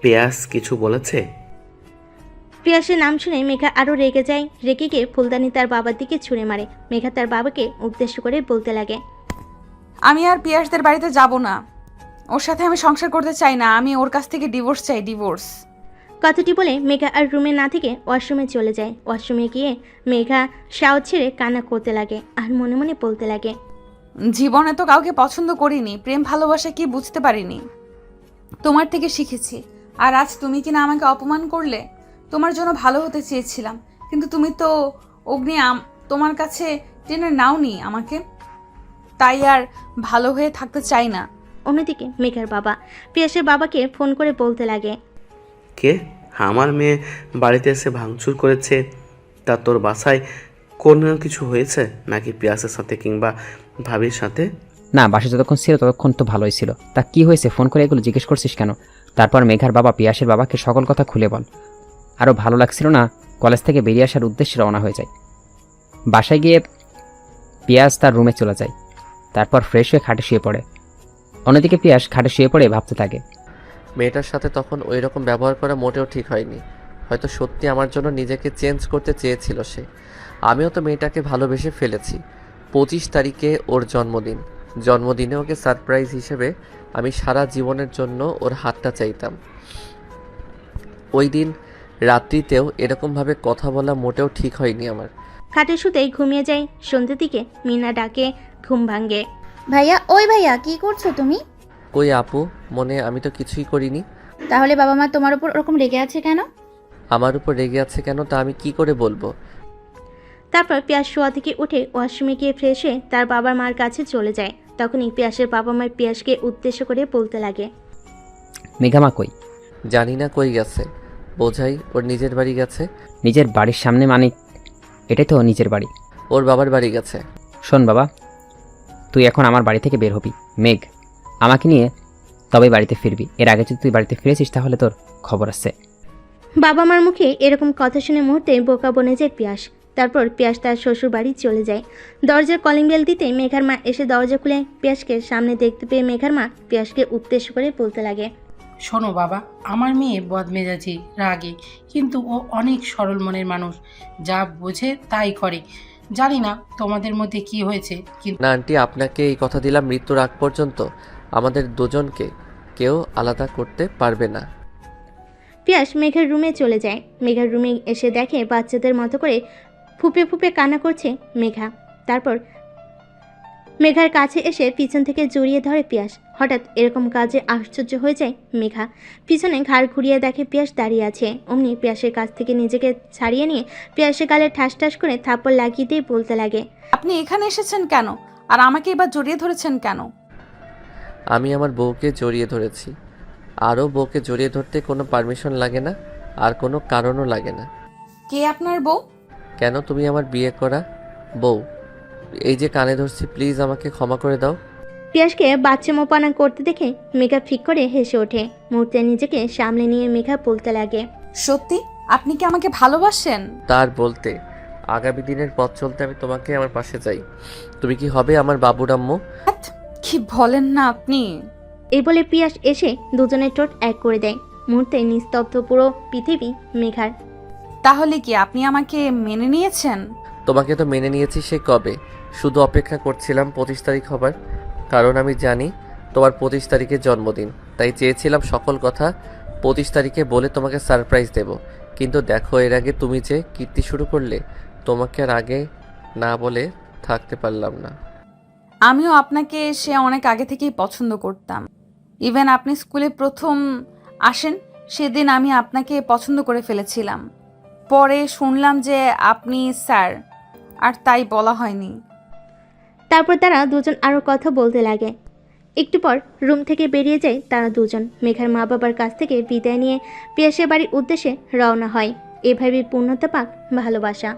পেয়াস কিছু বলেছে? পিয়াসের নাম শুনে মেঘা আরও রেগে যায়। রেগে গিয়ে ফুলদানি তার বাবার দিকে ছুঁড়ে মারে। মেঘা তার বাবাকে উদ্দেশ্য করে বলতে লাগে, আমি আর পিয়াসদের বাড়িতে যাব না, ওর সাথে আমি সংসার করতে চাই না, আমি ওর কাছ থেকে ডিভোর্স চাই, ডিভোর্স। কথাটি বলে মেঘা আর রুমে না থেকে ওয়াশরুমে চলে যায়। ওয়াশরুমে গিয়ে মেঘা শাওয়ার ছেড়ে কান্না করতে লাগে আর মনে মনে বলতে লাগে, জীবনে তো কাউকে পছন্দ করিনি, প্রেম ভালোবাসা কি বুঝতে পারিনি, তোমার থেকে শিখেছি। আর আজ তুমি কিনা আমাকে অপমান করলে। তোমার জন্য ভালো হতে চেয়েছিলাম, কিন্তু তুমি তো অগ্নি তোমার কাছে টেনে নাওনি আমাকে, তাই আর ভালো হয়ে থাকতে চাই না। অন্যদিকে মেঘার বাবা পিয়াসের বাবাকে ফোন করে বলতে লাগে, কে? আমার মেয়ে বাড়িতে এসে ভাঙচুর করেছে, তা তোর বাসায় কোনো কিছু হয়েছে নাকি পিয়াসের সাথে কিংবা ভাবির সাথে? না, বাসায় যতক্ষণ ছিল ততক্ষণ তো ভালোই ছিল। তা কি হয়েছে, ফোন করে এগুলো জিজ্ঞেস করছিস কেন? তারপর মেঘার বাবা পিয়াসের বাবাকে সকল কথা খুলে বল। আরও ভালো লাগছিল না, কলেজ থেকে বেরিয়ে আসার উদ্দেশ্যে রওনা হয়ে যায়। বাসায় গিয়ে পিয়াস তার রুমে চলে যায়। তারপর ফ্রেশ হয়ে খাটে শুয়ে পড়ে। অন্যদিকে পিয়াস খাটে শুয়ে পড়ে ভাবতে থাকে, মেয়েটার সাথে তখন ওই রকম ব্যবহার করা মোটেও ঠিক হয়নি। হয়তো সত্যি আমার জন্য নিজেকে চেঞ্জ করতে চেয়েছিল সে। আমিও তো মেয়েটাকে ভালোবেসে ফেলেছি। 25 তারিখে ওর জন্মদিন। জন্মদিনে ওকে সারপ্রাইজ হিসেবে আমি সারা জীবনের জন্য ওর হাতটা চাইতাম। ওই দিন রাত্রিতেও এরকমভাবে কথা বলা মোটেও ঠিক হয়নি আমার। খাটে শুতেই ঘুমিয়ে যায়। সন্ধ্যের দিকে মিনা ডাকে, ঘুম ভাঙে। ভাইয়া, ওই ভাইয়া, কি করছো তুমি? কই আপু, মনে আমি তো কিছুই করিনি। তাহলে বাবা মা তোমার উপর ওরকম রেগে আছে কেন? আমার উপর রেগে আছে কেন তা আমি কি করে বলবো? তারপর পিয়াস শোয়া থেকে উঠে ওয়াশরুমে গিয়ে ফ্রেশ হয়ে তার বাবা মার কাছে চলে যায়। তখনই পিয়াসের বাবা মা পিয়াসকে উদ্দেশ্য করে বলতে লাগে, মেঘামা কই? জানি না কই গেছে, বোঝাই ওর নিজের বাড়ি গেছে। নিজের বাড়ির সামনে মানে? এটাই তো নিজের বাড়ি। ওর বাবার বাড়ি গেছে। শোন বাবা, তুই এখন আমার বাড়ি থেকে বের হবি। মেঘ, আমাকে নিয়ে তবেই বাড়িতে ফিরবি। এর আগে যদি তুই বাড়িতে ফিরেছিস তাহলে তোর খবর আছে। বাবা মার মুখে এরকম কথা শুনে মুহূর্তে বোকা বনে যায় পিয়াস। তারপর পিয়াস তার শ্বশুর বাড়ি চলে যায়। দরজার কলিং বেল দিতে মেঘার মা এসে দরজা খুলে পিয়াসকে সামনে দেখতে পেয়ে মেঘার মা পিয়াসকে উদ্দেশ্য করে বলতে লাগে, শোনো বাবা, আমার মেয়ে বদমেজাজি, রাগী, কিন্তু ও অনেক সরল মনের মানুষ, যা বোঝে তাই করে। জানি না তোমাদের মধ্যে কি হয়েছে, কিন্তু না আন্টি, আপনাকে এই কথা দিলাম, মৃত্যুর আগ পর্যন্ত আমাদের দুজনকে কেউ আলাদা করতে পারবে না। পিয়াস মেঘার রুমে চলে যায়। মেঘার রুমে এসে দেখে বাচ্চাদের মতো করে ফুপে ফুপে কান্না করছে মেঘা। তারপর মেঘার কাছে এসে পিছন থেকে জড়িয়ে ধরে পিয়াস। হঠাৎ এরকম কাজে আশ্চর্য হয়ে যায় মেঘা। পিছনে ঘাড় ঘুরিয়ে দেখে পিয়াস দাঁড়িয়ে আছে। অমনি পিয়াসের কাছ থেকে নিজেকে ছাড়িয়ে নিয়ে পিয়াসের গালে ঠাস ঠাস করে থাপ্পড় লাগিয়ে দিয়ে বলতে লাগে, আপনি এখানে এসেছেন কেন, আর আমাকে এবার জড়িয়ে ধরেছেন কেন? আমি আমার বউকে জড়িয়ে ধরেছি। আরও বউকে জড়িয়ে ধরতে কোনো পারমিশন লাগে না, আর কোনো কারণও লাগে না। কে আপনার বউ? কেন, তুমি আমার বিয়ে করা বউ। এই যে কানে ধরছি, প্লিজ আমাকে ক্ষমা করে দাও। পিয়াসকে বাচ্চামোপনা করতে দেখে মেঘা ফিক করে হেসে ওঠে। মুহূর্তে নিজেকে সামলে নিয়ে মেঘা বলতে লাগে, সত্যি আপনি কি আমাকে ভালোবাসেন? তার বলতে আগামী দিনের পথ চলতে আমি তোমাকে আমার পাশে চাই। তুমি কি হবে আমার বাবুর আম্মু? কি বলেন না আপনি? এই বলে পিয়াস এসে দুজনের ঠোঁট এক করে দেয়। মুহূর্তে নিস্তব্ধ পুরো পৃথিবী মেঘার। তাহলে কি আপনি আমাকে মেনে নিয়েছেন? তোমাকে তো মেনে নিয়েছি সে কবে, শুধু অপেক্ষা করছিলাম 25 তারিখ হবার। কারণ আমি জানি তোমার 25 তারিখে জন্মদিন, তাই চেয়েছিলাম সকল কথা 25 তারিখে বলে তোমাকে সারপ্রাইজ দেব। কিন্তু দেখো, এর আগে তুমি যে কীর্তি শুরু করলে, তোমাকে আর আগে না বলে থাকতে পারলাম না। আমিও আপনাকে সে অনেক আগে থেকেই পছন্দ করতাম। ইভেন আপনি স্কুলে প্রথম আসেন সেদিন আমি আপনাকে পছন্দ করে ফেলেছিলাম। পরে শুনলাম যে আপনি স্যার, আর তাই বলা হয়নি। তারপর তারা দুজন আরও কথা বলতে লাগে। একটু পর রুম থেকে বেরিয়ে যায় তারা দুজন। মেঘার মা বাবার কাছ থেকে বিদায় নিয়ে পিয়াসের বাড়ির উদ্দেশ্যে রওনা হয়। এভাবেই পূর্ণতা পাক ভালোবাসা।